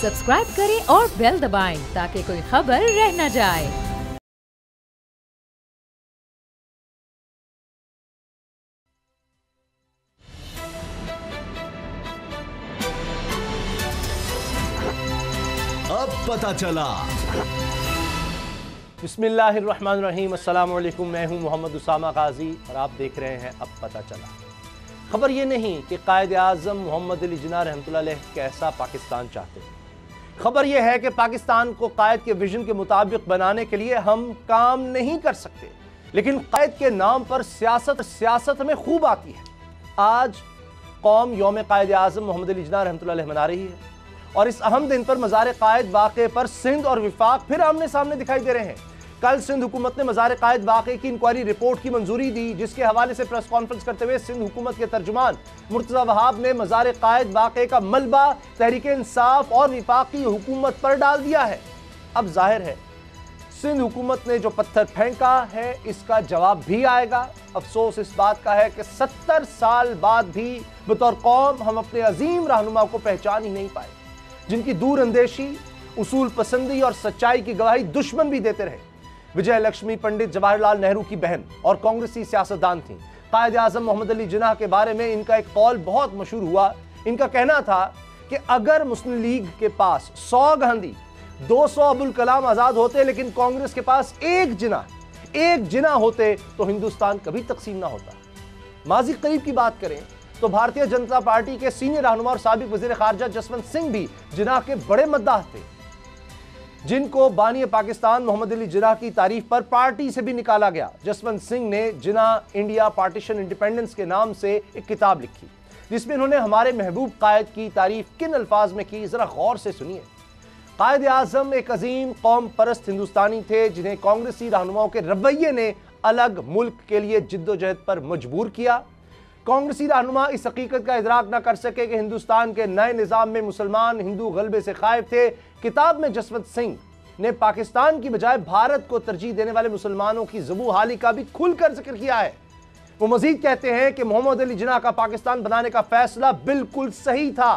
Subscribe करें और bell दबाएं ताकि कोई खबर रह न जाए। अब पता चला। बिस्मिल्लाहिर्रहमानिर्रहीम, अस्सलाम वालेकुम। मैं हूं मोहम्मद उसामा गाजी और आप देख रहे हैं अब पता चला। खबर ये नहीं कि कायद आज़म मोहम्मद अली जिन्ना रहमतुल्लाह अलैह कैसा पाकिस्तान चाहते हैं। खबर यह है कि पाकिस्तान को कायद के विजन के मुताबिक बनाने के लिए हम काम नहीं कर सकते, लेकिन कायद के नाम पर सियासत में खूब आती है। आज कौम यौम कायद आज़म मोहम्मद अली जिन्ना रहमतुल्लाह अलैह मना रही है और इस अहम दिन पर मज़ार कायद वाक़े पर सिंध और विफाक फिर आमने सामने दिखाई दे रहे हैं। कल सिंध हुकूमत ने मज़ार कायद वाक़े की इंक्वायरी रिपोर्ट की मंजूरी दी, जिसके हवाले से प्रेस कॉन्फ्रेंस करते हुए सिंध हुकूमत के तर्जुमान मुर्तज़ा वहाब ने मज़ार कायद वाक़े का मलबा तहरीक इंसाफ और विफाकी हुकूमत पर डाल दिया है। अब जाहिर है सिंध हुकूमत ने जो पत्थर फेंका है इसका जवाब भी आएगा। अफसोस इस बात का है कि 70 साल बाद भी बतौर कौम हम अपने अजीम रहनुमा को पहचान ही नहीं पाए, जिनकी दूर अंदेशी, उसूल पसंदी और सच्चाई की गवाही दुश्मन भी देते रहे। विजय लक्ष्मी पंडित जवाहरलाल नेहरू की बहन और कांग्रेसी सियासतदान थी। कायद आज़म मोहम्मद अली जिन्ना के बारे में इनका एक कौल बहुत मशहूर हुआ। इनका कहना था कि अगर मुस्लिम लीग के पास 100 गांधी, 200 अबुल कलाम आजाद होते, लेकिन कांग्रेस के पास एक जिन्ना होते तो हिंदुस्तान कभी तकसीम ना होता। माजी करीब की बात करें तो भारतीय जनता पार्टी के सीनियर रहनुमा और साबिक वजीर खारजा जसवंत सिंह भी जिन्ना के बड़े मद्दाह थे, जिनको बानी पाकिस्तान मोहम्मद अली जिन्ना की तारीफ पर पार्टी से भी निकाला गया। जसवंत सिंह ने जिन्ना इंडिया पार्टीशन इंडिपेंडेंस के नाम से एक किताब लिखी, जिसमें उन्होंने हमारे महबूब कायद की तारीफ किन अल्फाज में की, जरा गौर से सुनिए। कायद आज़म एक अजीम कौम परस्त हिंदुस्तानी थे, जिन्हें कांग्रेसी रहनुमाओं के रवैये ने अलग मुल्क के लिए जिद्दोजहद पर मजबूर किया। कांग्रेसी रहनुमा इस हकीकत का इदराक न कर सके कि हिंदुस्तान के नए निज़ाम में मुसलमान हिंदू गलबे से खाइफ थे। किताब में जसवंत सिंह ने पाकिस्तान की बजाय भारत को तरजीह देने वाले मुसलमानों की ज़बू हाली का भी खुलकर जिक्र किया है। वो मजीद कहते हैं कि मोहम्मद अली जिन्ना का पाकिस्तान बनाने का फैसला बिल्कुल सही था।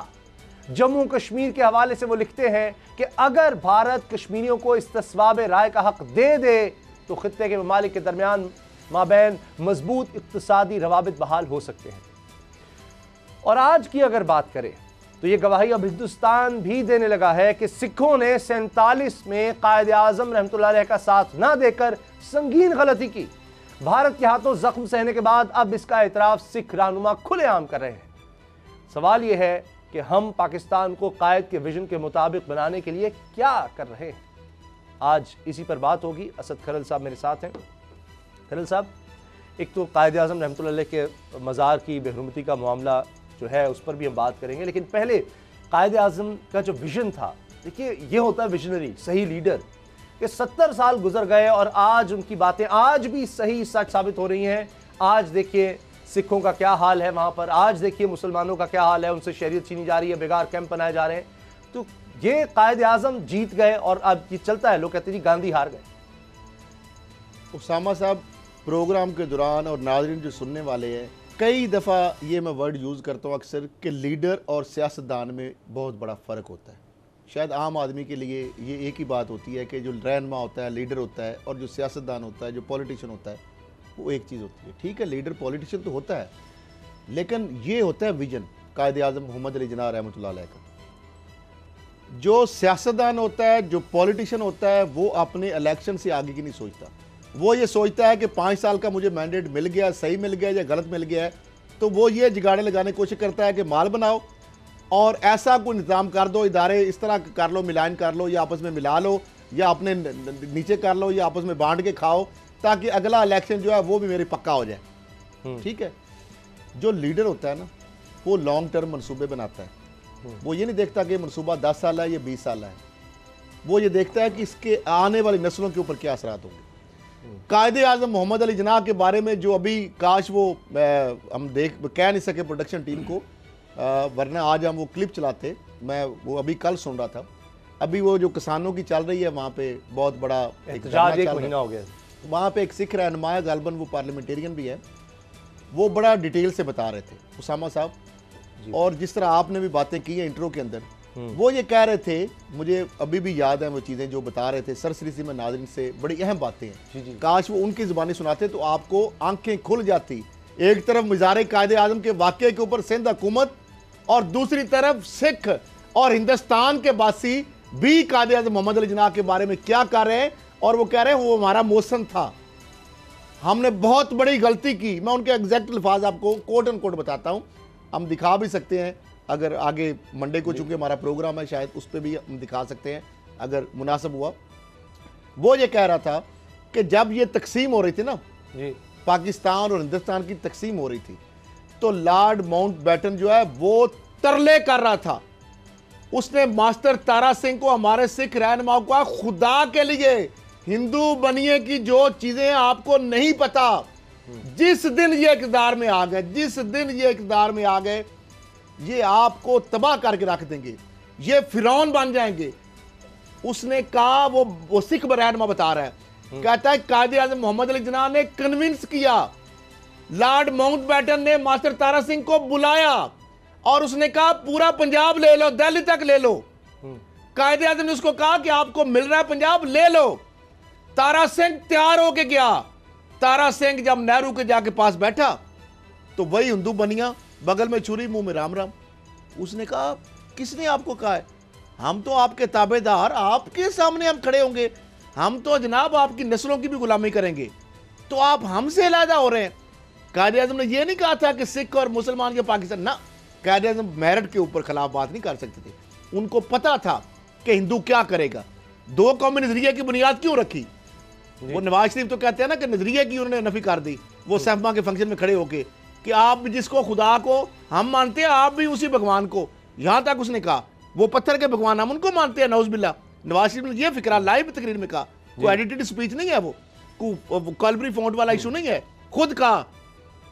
जम्मू कश्मीर के हवाले से वो लिखते हैं कि अगर भारत कश्मीरियों को इस्तिस्वाब राय का हक दे दे तो खित्ते के ममालिक के दरमियान माबैन मजबूत इक्तिसादी रवाबित बहाल हो सकते हैं। और आज की अगर बात करें तो यह गवाही अब हिंदुस्तान भी देने लगा है कि सिखों ने 47 में कायद आज़म रहमतुल्लाह अलैह का साथ ना देकर संगीन गलती की। भारत के हाथों जख्म सहने के बाद अब इसका एतराफ सिख रहनुमा खुलेआम कर रहे हैं। सवाल यह है कि हम पाकिस्तान को कायद के विजन के मुताबिक बनाने के लिए क्या कर रहे हैं। आज इसी पर बात होगी। असद खरल साहब मेरे साथ हैं। खरल साहब, एक तो कायद आज़म रहमतुल्लाह अलैह के मज़ार की बेहरमती का मामला जो है उस पर भी हम बात करेंगे, लेकिन पहले कायद आज़म का जो विजन था, देखिए ये होता है विजनरी, सही लीडर। कि 70 साल गुजर गए और आज उनकी बातें आज भी सही सच साबित हो रही हैं। आज देखिए सिखों का क्या हाल है वहाँ पर, आज देखिए मुसलमानों का क्या हाल है, उनसे शरीयत छीनी जा रही है, बेगार कैंप बनाए जा रहे हैं। तो ये कायद आज़म जीत गए और अब ये चलता है, लोग कहते हैं जी गांधी हार गए। उसामा साहब, प्रोग्राम के दौरान और नाज़रीन जो सुनने वाले हैं, कई दफ़ा ये मैं वर्ड यूज़ करता हूँ अक्सर कि लीडर और सियासतदान में बहुत बड़ा फ़र्क होता है। शायद आम आदमी के लिए ये एक ही बात होती है कि जो रहनुमा होता है, लीडर होता है, और जो सियासतदान होता है, जो पॉलिटिशियन होता है, वो एक चीज़ होती है। ठीक है, लीडर पॉलिटिशियन तो होता है, लेकिन ये होता है विजन कायद आज़म मोहम्मद अली जिन्ना रहमतुल्लाह अलैह का। जो सियासतदान होता है, जो पॉलिटिशियन होता है, वो अपने इलेक्शन से आगे की नहीं सोचता। वो ये सोचता है कि 5 साल का मुझे मैंडेट मिल गया, सही मिल गया या गलत मिल गया है, तो वो ये जुगाड़े लगाने की कोशिश करता है कि माल बनाओ और ऐसा कोई निज़ाम कर दो, इदारे इस तरह कर लो, मिलान कर लो या आपस में मिला लो या अपने नीचे कर लो या आपस में बांट के खाओ, ताकि अगला इलेक्शन जो है वो भी मेरी पक्का हो जाए। ठीक है, जो लीडर होता है ना, वो लॉन्ग टर्म मनसूबे बनाता है। वो ये नहीं देखता कि मनसूबा 10 साल है या 20 साल है, वो ये देखता है कि इसके आने वाली नस्लों के ऊपर क्या असरात होंगे। कायद आज़म मोहम्मद अली जिन्ना के बारे में जो अभी काश वो हम कह नहीं सके प्रोडक्शन टीम को, वरना आज हम वो क्लिप चलाते। मैं वो अभी कल सुन रहा था, अभी वो जो किसानों की चल रही है वहाँ पे बहुत बड़ा एक महीना हो गया। वहाँ पे एक सिख रहनुमा है, गालबन वो पार्लियामेंटेरियन भी है, वो बड़ा डिटेल से बता रहे थे उसामा साहब। और जिस तरह आपने भी बातें की हैं इंट्रो के अंदर वो ये कह रहे थे, मुझे अभी भी याद है वो चीज़ें जो बता रहे थे, सरसरी सी में नाज़रीन से बड़ी अहम बातें हैं। काश वो उनकी ज़ुबानी सुनाते तो आपको आंखें खुल जाती। एक तरफ मज़ार कायदे आज़म के वाक़े के ऊपर सिंध हुकूमत और दूसरी तरफ सिख और हिंदुस्तान के बासी भी कायदे आज़म मोहम्मद अली जिन्ना के बारे में क्या कर रहे हैं, और वो कह रहे हैं वो हमारा मौसम था, हमने बहुत बड़ी गलती की। मैं उनके एग्जैक्ट अल्फाज आपको कोट एंड कोट बताता हूँ, हम दिखा भी सकते हैं अगर आगे मंडे को, चूंकि हमारा प्रोग्राम है शायद उस पर भी हम दिखा सकते हैं अगर मुनासिब हुआ। वो ये कह रहा था कि जब ये तकसीम हो रही थी ना जी, पाकिस्तान और हिंदुस्तान की तकसीम हो रही थी, तो लॉर्ड माउंटबेटन जो है वो तरले कर रहा था। उसने मास्टर तारा सिंह को, हमारे सिख रहनुमाओं को, खुदा के लिए हिंदू बनिए की जो चीजें आपको नहीं पता, जिस दिन ये इक़्तिदार में आ गए, जिस दिन ये इक़्तिदार में आ गए, ये आपको तबाह करके रख देंगे, ये फिरौन बन जाएंगे। उसने कहा, वो सिख रहनुमा बता रहा है, कहता है कायदे आज़म मोहम्मद अली जिन्ना ने कन्विंस किया, लॉर्ड माउंटबेटन ने मास्टर तारा सिंह को बुलाया और उसने कहा पूरा पंजाब ले लो, दिल्ली तक ले लो। कायदे आज़म ने उसको कहा कि आपको मिल रहा है पंजाब, ले लो। तारा सिंह तैयार होके गया। तारा सिंह जब नेहरू के जाके पास बैठा तो वही हिंदू बनिया, बगल में छुरी मुंह में राम राम। उसने कहा किसने आपको कहा है, हम तो आपके ताबेदार, आपके सामने हम खड़े होंगे, हम तो जनाब आपकी नस्लों की भी गुलामी करेंगे, तो आप हमसे अलहदा हो रहे हैं। कायदे आज़म ने यह नहीं कहा था कि सिख और मुसलमान के पाकिस्तान, ना, कायदे आज़म मेरिट के ऊपर खिलाफ बात नहीं कर सकते थे। उनको पता था कि हिंदू क्या करेगा। दो कौमी नजरिए की बुनियाद क्यों रखी? वो नवाज शरीफ तो कहते हैं ना कि नजरिए की उन्होंने नफी कर दी, वो सहमा के फंक्शन में खड़े होके कि आप भी जिसको खुदा को हम मानते हैं, आप भी उसी भगवान को। यहां तक उसने कहा वो पत्थर के भगवान हम उनको मानते हैं, नौज़बिल्ला। नवाज शरीफ ने यह फिक्रा लाइव तकरीर में कहा, कोई एडिटेड स्पीच नहीं है, वो कॉलबरी फॉन्ट वाला इशू नहीं है, खुद कहा।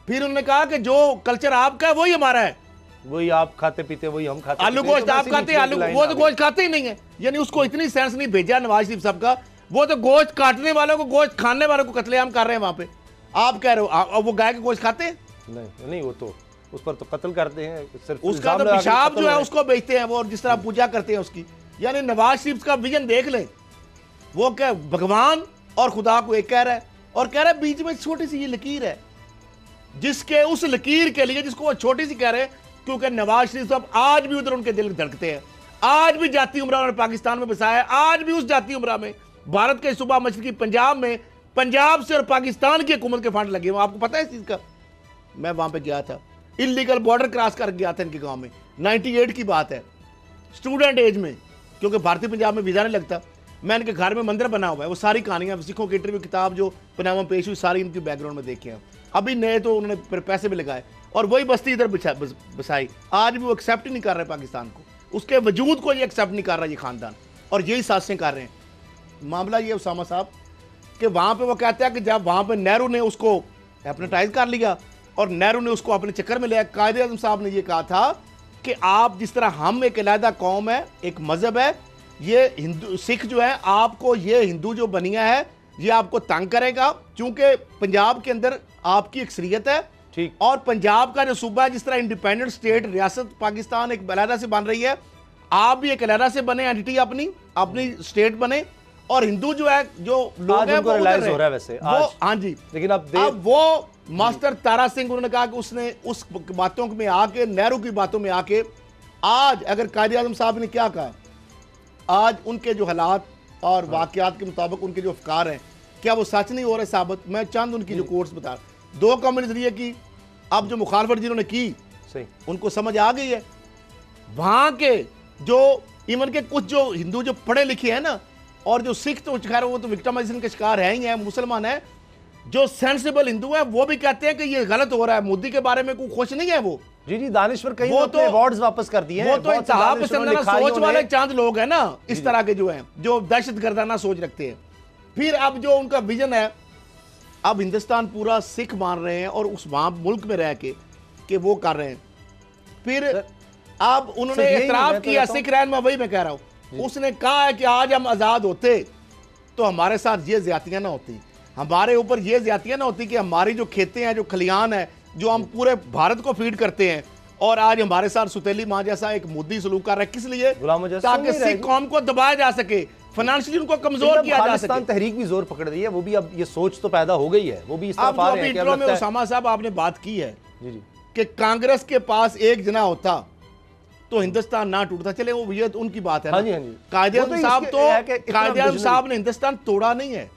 फिर उन्होंने कहा कि जो कल्चर आपका है वही हमारा है, वही आप खाते पीते, वही हम खाते, आलू गोश्त आप खाते हैं, आलू वो तो गोश्त खाते ही नहीं है। यानी उसको इतनी सेंस नहीं भेजा नवाज शरीफ साहब का, वो तो गोश्त काटने वालों को, गोश्त खाने वालों को कत्लेआम कर रहे हैं वहां पे। आप कह रहे हो वो गाय के गोश्त खाते हैं? नहीं नहीं, वो तो उस पर तो कत्ल करते हैं, सिर्फ उसका तो पेशाब जो है उसको बेचते हैं वो, और जिस तरह पूजा करते हैं उसकी। यानी नवाज शरीफ का विजन देख ले, वो क्या भगवान और खुदा को एक कह रहा है, और कह रहा है बीच में छोटी सी ये लकीर है, जिसके उस लकीर के लिए जिसको वो छोटी सी कह रहे हैं, क्योंकि नवाज शरीफ साहब आज भी उधर उनके दिल धड़कते हैं। आज भी जाती उमरा उन्होंने पाकिस्तान में बसाया है, आज भी उस जाती उमरा में भारत के सूबा मशरकी पंजाब में, पंजाब से और पाकिस्तान की हुकूमत के फंड लगे हुए। आपको पता है इस चीज का? मैं वहां पे गया था, इलीगल बॉर्डर क्रॉस कर गया था इनके गांव में, 98 की बात है, स्टूडेंट एज में, क्योंकि भारतीय पंजाब में वीजा नहीं लगता। मैं इनके घर में मंदिर बना हुआ है, वो सारी कहानियां सिखों की इंटरव्यू किताब जो पनामा पेश हुई सारी इनकी बैकग्राउंड में देखे हैं। अभी नए तो उन्होंने पैसे भी लगाए और वही बस्ती इधर बसाई। आज भी वो एक्सेप्ट ही नहीं कर रहे पाकिस्तान को, उसके वजूद को ये एक्सेप्ट नहीं कर रहा ये खानदान, और यही साजिशें कर रहे हैं। मामला ये उसामा साहब कि वहां पे वो कहते हैं कि जब वहां पे नेहरू ने उसको एपनेटाइज कर लिया और नेहरू ने उसको अपने चक्कर में लिया, कायदे आज़म साहब ने ये कहा था कि आप जिस तरह हम एक अलहदा कौम है, एक मजहब है, ये हिंदू सिख जो है आपको, ये हिंदू जो बनिया है ये आपको तंग करेगा, क्योंकि पंजाब के अंदर आपकी अक्सरियत है, ठीक, और पंजाब का जो सूबा है, जिस तरह इंडिपेंडेंट स्टेट रियासत पाकिस्तान एक अलहदा से बन रही है, आप भी एक अलहदा से बने, एंटिटी अपनी स्टेट बने, और हिंदू जो है, जो लोग हैं, वो रियलाइज हो रहा है वैसे आज। हाँ जी, लेकिन अब वो मास्टर तारा सिंह, उन्होंने कहा कि उसने उस बातों में आके, नेहरू की बातों में आके, आज अगर कायदे आज़म साहब ने क्या कहा, आज उनके जो हालात और वाकयात के मुताबिक उनके जो अफकार हैं, क्या वो सच नहीं हो रहे साबित? मैं चंद उनकी जो कोर्स बता रहा, दो कौमी नजरिए की अब जो मुखालफत जिन्होंने की, सही उनको समझ आ गई है। वहां के जो इवन के कुछ जो हिंदू जो पढ़े लिखे हैं ना, और जो सिख तो खैर वो तो विक्टिमाइजेशन के शिकार है ही है, मुसलमान है, जो सेंसिबल हिंदू है वो भी कहते हैं कि ये गलत हो रहा है, मोदी के बारे में कोई खुश नहीं है वो। जी जी, दानिश्वर कहीं वो तो अवार्ड्स वापस कर दिए हैं, वो तो इंतहा पसंद सोच वाले चांद लोग हैं ना, इस तरह के जो हैं, जो दहशतगर्दाना सोच रखते हैं। फिर अब जो उनका विजन है, अब हिंदुस्तान पूरा सिख मान रहे हैं और उस वहां मुल्क में रह के वो कर रहे हैं। फिर अब उन्होंने इतराफ किया, सिख रहनुमा, वही मैं कह रहा हूं, उसने कहा है कि आज हम आजाद होते तो हमारे साथ ये ज्यादतियां ना होती, हमारे ऊपर ये ज्यादतियां ना होती कि हमारी जो खेतें हैं, जो खलियान है, जो हम पूरे भारत को फीड करते हैं, और आज हमारे साथ सुतेली मां जैसा एक मोदी सलूक कर रहा है, किस लिए? गुलाम मुजस्सिम ताकि नहीं सिख रहेगी। कौम को दबाया जा सके, फाइनेंशियली उनको कमजोर किया जा खालिस्तान सके। तहरीक भी जोर पकड़ रही है, वो भी अब ये सोच तो पैदा हो गई है, वो भी इस अब तरफ आ जो रहे अभी हैं कि अब इंट्रो में लगता है- उसामा साहब आपने बात की है जी जी कि कांग्रेस के पास एक जना होता तो हिंदुस्तान ना टूटता। चले वो ये तो उनकी बात है ना। हाँ जी, हाँ जी। कायदे वो तो आज़म साहब इसके तो है कि इतना कायदे आज़म visionary- साहब ने हिंदुस्तान तोड़ा नहीं है,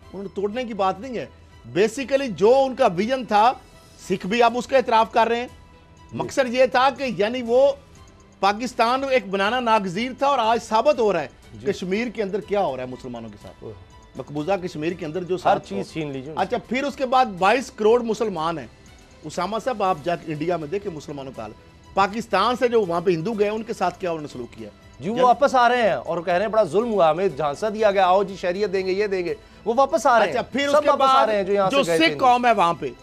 उन्होंने तोड़ने की बात नहीं है। बेसिकली जो उनका विजन था, सिख भी अब उसका इतराफ कर रहे हैं। मकसद ये था कि यानी वो पाकिस्तान एक बनाना नागजीर था और आज साबित हो रहा है कश्मीर के अंदर क्या हो रहा है मुसलमानों के साथ। मकबूजा कश्मीर के अंदर जो हर साथ चीज छीन लीजिए। अच्छा, फिर उसके बाद 22 करोड़ मुसलमान हैं। उसामा साहब आप जाके इंडिया में देखें मुसलमानों का हाल, पाकिस्तान से जो वहां पे हिंदू गए उनके साथ क्या उन्होंने सलूक किया। जी वो वापस आ रहे हैं और कह रहे हैं बड़ा जुल्म हुआ, हमें झांसा दिया गया, आओ जी शरीयत देंगे, ये देंगे, वो वापस आ रहे हैं। अच्छा, फिर सब उसके वापस आ बाद रहे हैं जो यहाँ जो से गए सिख थे। कौम है वहां पे,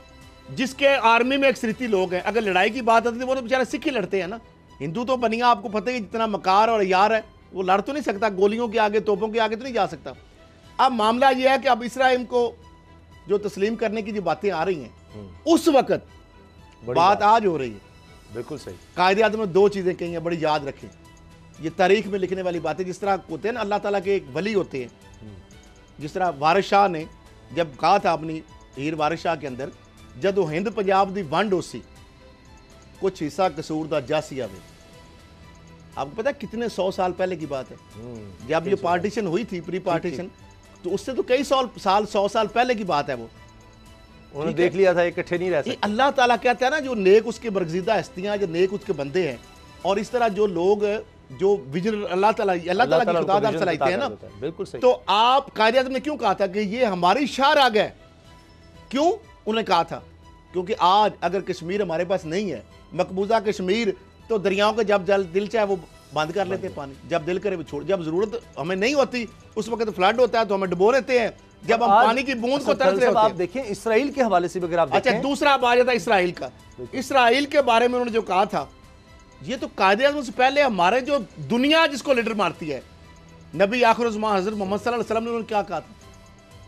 जिसके आर्मी में अक्सरियती लोग हैं, अगर लड़ाई की बात आती है वो तो बेचारे सिख ही लड़ते हैं ना। हिंदू तो बनिया आपको पता ही जितना मकार और यार है, वो लड़ तो नहीं सकता, गोलियों के आगे तोपों के आगे तो नहीं जा सकता। अब मामला ये है कि अब इसराइल को जो तस्लीम करने की जो बातें आ रही हैं, उस वक्त बात आज हो रही है। बिल्कुल सही। कायदे आज़म ने दो चीजें कही हैं, बड़ी याद रखें, ये तारीख में लिखने वाली बातें। जिस तरह होते हैं ना अल्लाह ताला के एक वली होते हैं, जिस तरह वारिस शाह ने जब कहा था अपनी हीर वारिस शाह के अंदर, जब हिंद पंजाब दी वंड होसी कुछ हिस्सा कसूर दा जासिया वे। आपको पता है कितने 100 साल पहले की बात है, जब ये पार्टीशन हुई थी, प्री पार्टीशन, तो उससे तो कई 100 साल पहले की बात है। वो उन्होंने देख लिया था इकट्ठे नहीं रह ये सकते। अल्लाह ताला कहता है ना, जो नेक उसके बरगजीदा हस्तियां, जो नेक उसके बंदे हैं, और इस तरह जो लोग जो विजन अल्लाह ताला की खुदादार चलाते हैं ना, बिल्कुल सही। तो आप कायदे आज़म ने क्यों कहा था कि ये हमारी शाह आ गए? क्यों उन्होंने कहा था? क्योंकि आज अगर कश्मीर हमारे पास नहीं है, मकबूजा कश्मीर, तो दरियाओं का जब दिल चाहे वो बंद कर लेते हैं पानी, जब दिल करे वो छोड़, जब जरूरत हमें नहीं होती उस वक्त फ्लड होता है तो हमें डुबो लेते हैं, जब हम पानी की बूंद को तरस रहे होते आप हैं। देखें इसराइल के हवाले से भी अगर आप अच्छा, देखें, दूसरा बात था इसराइल का। इसराइल के बारे में उन्होंने जो कहा था, ये तो कायदे आज़म से पहले हमारे जो दुनिया जिसको लीडर मारती है, नबी आखिर ज़मां हज़रत मोहम्मद सल्लल्लाहु अलैहि वसल्लम ने उन्होंने क्या कहा था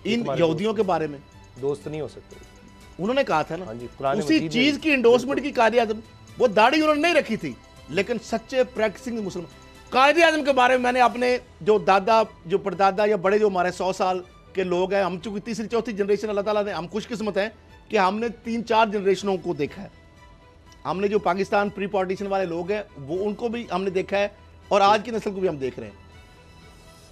इन यहूदियों के बारे में? दोस्त नहीं हो सकते। उन्होंने कहा था ना, हाँ जी, कुरान उसी मजीद में चीज की इंडोर्समेंट की कायदे आज़म। वो दाढ़ी उन्होंने नहीं रखी थी, लेकिन सच्चे प्रैक्टिसिंग मुसलमान। कायदे आज़म के बारे में मैंने अपने जो दादा, जो परदादा या बड़े जो हमारे 100 साल के लोग हैं, हम चूंकि तीसरी चौथी जनरेशन, अल्लाह ताला ने, हम खुशकिस्मत हैं कि हमने 3-4 जनरेशनों को देखा है। हमने जो पाकिस्तान प्री पार्टीशन वाले लोग हैं वो उनको भी हमने देखा है, और आज की नस्ल को भी हम देख रहे हैं।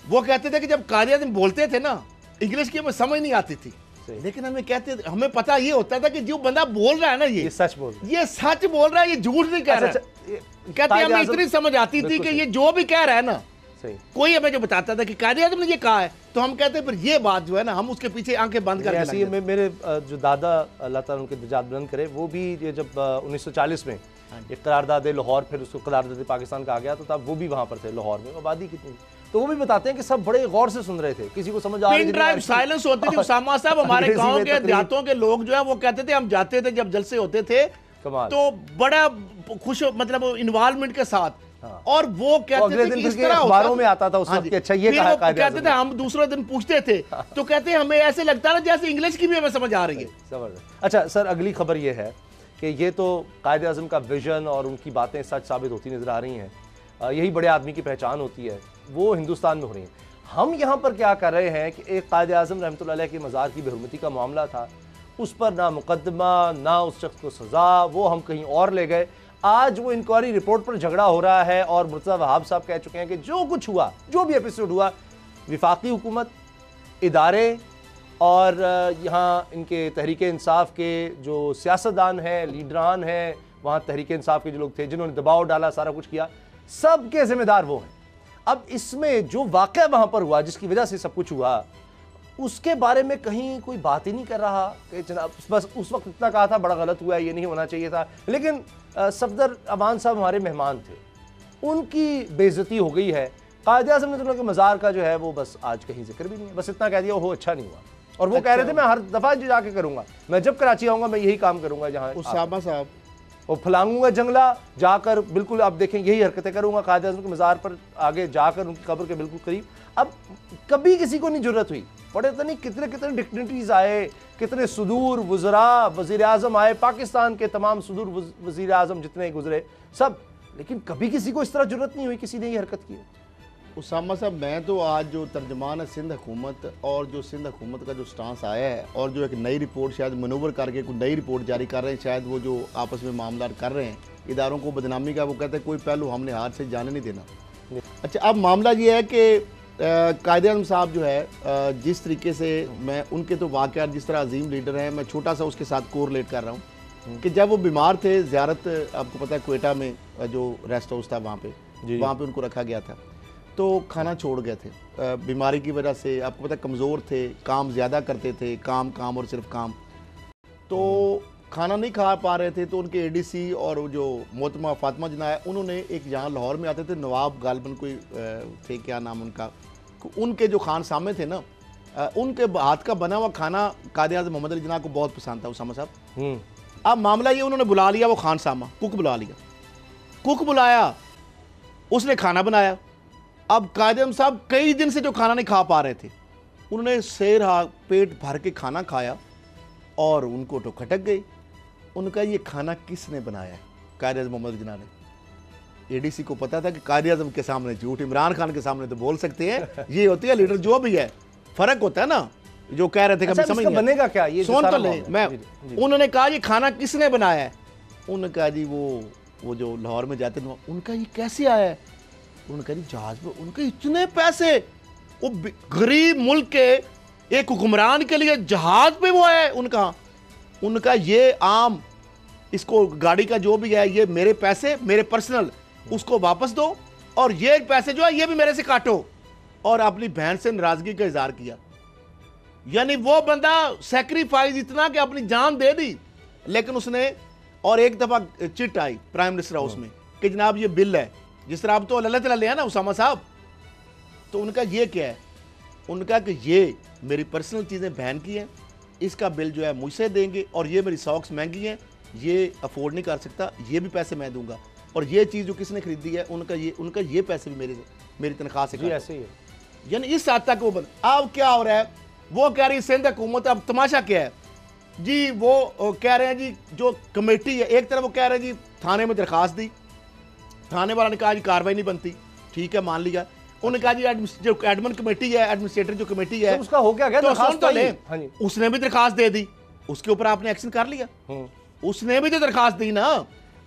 वो कहते थे कि जब कायदे आज़म बोलते थे ना, इंग्लिश की हमें समझ नहीं आती थी, लेकिन हमें कहते, हमें पता ये होता था कि जो बंदा बोल रहा है ना, ये सच बोल रहा है, ये सच बोल रहा है, ये झूठ नहीं कह रहा है। कहते हैं हमें इतनी समझ आती थी कि ये जो भी कह रहा है ना, सही। कोई हमें जो बताता था कि कायदे आज़म ने ये कहा है, तो हम कहते हैं फिर ये बात जो है ना, हम उसके पीछे आंखें बंद कर ऐसे ही मेरे जो दादा, अल्लाह ताला उनके दर्जात बुलंद करे, वो भी ये जब 1940 में एक करारदाद लाहौर, फिर उसको करारदाद पाकिस्तान कहा गया, तो तब वो भी वहाँ पर थे लाहौर में। आबादी कितनी, तो वो भी बताते हैं कि सब बड़े गौर से सुन रहे थे, किसी को समझ आ रही थी। साइलेंस होती थी। उसामा साहब, हमारे गांव के देहातों के लोग जो है वो कहते थे, हम जाते थे जब जलसे होते थे तो बड़ा खुश, मतलब इन्वॉल्वमेंट के साथ, और वो कहते थे कि इस तरह अखबारों में आता था उस वक्त, अच्छा ये कहा कायदे आज़म कहते थे, हम दूसरे दिन पूछते थे तो कहते हमें ऐसे लगता ना जैसे इंग्लिश की भी हमें समझ आ रही है। अच्छा सर, अगली खबर ये है कि ये तो कायदे आज़म का विजन और उनकी बातें सच साबित होती नजर आ रही हैं, यही बड़े आदमी की पहचान होती है, वो हिंदुस्तान में हो रही है। हम यहाँ पर क्या कर रहे हैं कि एक कायदे आज़म रहमतुल्लाह अलैह के मज़ार की बेहुरमती का मामला था, उस पर ना मुकदमा, ना उस शख्स को सज़ा, वो हम कहीं और ले गए। आज वो इंक्वायरी रिपोर्ट पर झगड़ा हो रहा है और मुर्तज़ा वहाब साहब कह चुके हैं कि जो कुछ हुआ, जो भी एपिसोड हुआ, विफाकी हुकूमत, इदारे और यहाँ इनके तहरीक इंसाफ के जो सियासतदान हैं, लीडरान हैं, वहाँ तहरीक इंसाफ के जो लोग थे जिन्होंने दबाव डाला, सारा कुछ किया, सब के जिम्मेदार वो हैं। अब इसमें जो वाक़या वहाँ पर हुआ, जिसकी वजह से सब कुछ हुआ, उसके बारे में कहीं कोई बात ही नहीं कर रहा कि जनाब बस उस वक्त इतना कहा था, बड़ा गलत हुआ है, ये नहीं होना चाहिए था। लेकिन सफदर अमान साहब हमारे मेहमान थे, उनकी बेइज्जती हो गई है। कायदे आज़म ने तो उनके मज़ार का जो है वो बस आज कहीं जिक्र भी नहीं है, बस इतना कह दिया वो अच्छा नहीं हुआ। और वो कह रहे थे मैं हर दफ़ा जाके करूँगा, मैं जब कराची आऊँगा मैं यही काम करूँगा। जहाँ उसामा साहब, और फलांगूंगा जंगला जाकर, बिल्कुल आप देखें यही हरकतें करूंगा कायद आज़म के मज़ार पर आगे जाकर उनकी कब्र के बिल्कुल करीब। अब कभी किसी को नहीं जरूरत हुई, पड़े तो नहीं कितने कितने डिग्निटरीज आए, कितने सुदूर वज़रा वज़ीर आज़म आए, पाकिस्तान के तमाम सुदूर वज़ीर आज़म जितने गुजरे सब, लेकिन कभी किसी को इस तरह जरूरत नहीं हुई किसी ने ये हरकत की। उसामा साहब, मैं तो आज जो तर्जमान है सिंध हुकूमत और जो सिंध हुकूमत का जो स्टांस आया है और जो एक नई रिपोर्ट शायद मनूवर करके कोई नई रिपोर्ट जारी कर रहे हैं, शायद वो जो आपस में मामला कर रहे हैं इदारों को बदनामी का, वो कहते हैं कोई पहलू हमने हाथ से जाने नहीं देना। अच्छा, अब मामला ये है कि कायद आज़म साहब जो है जिस तरीके से मैं उनके तो वाक़या जिस तरह अजीम लीडर हैं, मैं छोटा सा उसके साथ कोरिलेट कर रहा हूँ कि जब वो बीमार थे, ज़ियारत आपको पता है क्वेटा में जो रेस्ट हाउस था वहाँ पे उनको रखा गया था, तो खाना छोड़ गए थे बीमारी की वजह से। आपको पता है कमज़ोर थे, काम ज़्यादा करते थे, काम और सिर्फ काम, तो खाना नहीं खा पा रहे थे। तो उनके एडीसी और जो मोहतरमा फातिमा जना है, उन्होंने एक यहाँ लाहौर में आते थे नवाब गालिबन कोई थे, क्या नाम उनका, उनके जो खान सामे थे ना, उनके हाथ का बना हुआ खाना कायद आज़म मोहम्मद अली जना को बहुत पसंद था उसामा साहब। अब मामला ये, उन्होंने बुला लिया वो खान सामा, कुक बुला लिया, कुक बुलाया, उसने खाना बनाया। अब कायद आज़म साहब कई दिन से जो खाना नहीं खा पा रहे थे, उन्होंने शेर पेट भर के खाना खाया और उनको तो खटक गई। उनका ये खाना किसने बनाया है? कायद आज़म मोहम्मद अली जना ने। एडीसी को पता था कि कायद आज़म के सामने झूठ, इमरान खान के सामने तो बोल सकते हैं, ये होती है लीडर जो भी है, फर्क होता है ना, जो कह रहे थे कभी समझ नहीं बनेगा क्या ये, सुन तो ले मैं। उन्होंने कहा ये खाना किसने बनाया है? उन्होंने कहा जी वो जो लाहौर में जाते थे, उनका ये कैसे आया है? उन्होंने कहा जी जहाज पे, उनके इतने पैसे, वो गरीब मुल्क के एक हुक्मरान के लिए जहाज पे वो आया है। उनका ये आम, इसको गाड़ी का जो भी है, ये मेरे पैसे, मेरे पर्सनल, उसको वापस दो, और ये पैसे जो है ये भी मेरे से काटो, और अपनी बहन से नाराजगी का इजहार किया। यानी वो बंदा सेक्रीफाइस इतना कि अपनी जान दे दी, लेकिन उसने, और एक दफा chit I prime minister house में कि जनाब ये बिल है, जिस तरह आप तो अल्लाह तआला लिया ना उसामा साहब, तो उनका ये क्या है? उनका कि ये मेरी पर्सनल चीज़ें बहन की हैं, इसका बिल जो है मुझसे देंगे, और ये मेरी सॉक्स महंगी हैं, ये अफोर्ड नहीं कर सकता, ये भी पैसे मैं दूंगा, और ये चीज़ जो किसने खरीदी है उनका ये पैसे भी मेरी तनख्वाह से। ऐसे ही है, यानी इस हद तक वो अब क्या हो रहा है? वो कह रही सिंध हुकूमत, अब तमाशा क्या है जी, वो कह रहे हैं जी जो कमेटी है, एक तरफ वो कह रहे हैं जी थाने में दरखास्त दी, थाने वाला ने कहा जी कार्रवाई नहीं बनती, ठीक है मान लिया। उन्होंने कहा जी जो एडमिन कमेटी है, एडमिनिस्ट्रेटर जो कमेटी है, उसका हो क्या गया? तो सुन तो ले, उसने भी दरखास्त दे दी, उसके ऊपर आपने एक्शन कर लिया, उसने भी तो दरखास्त दी ना।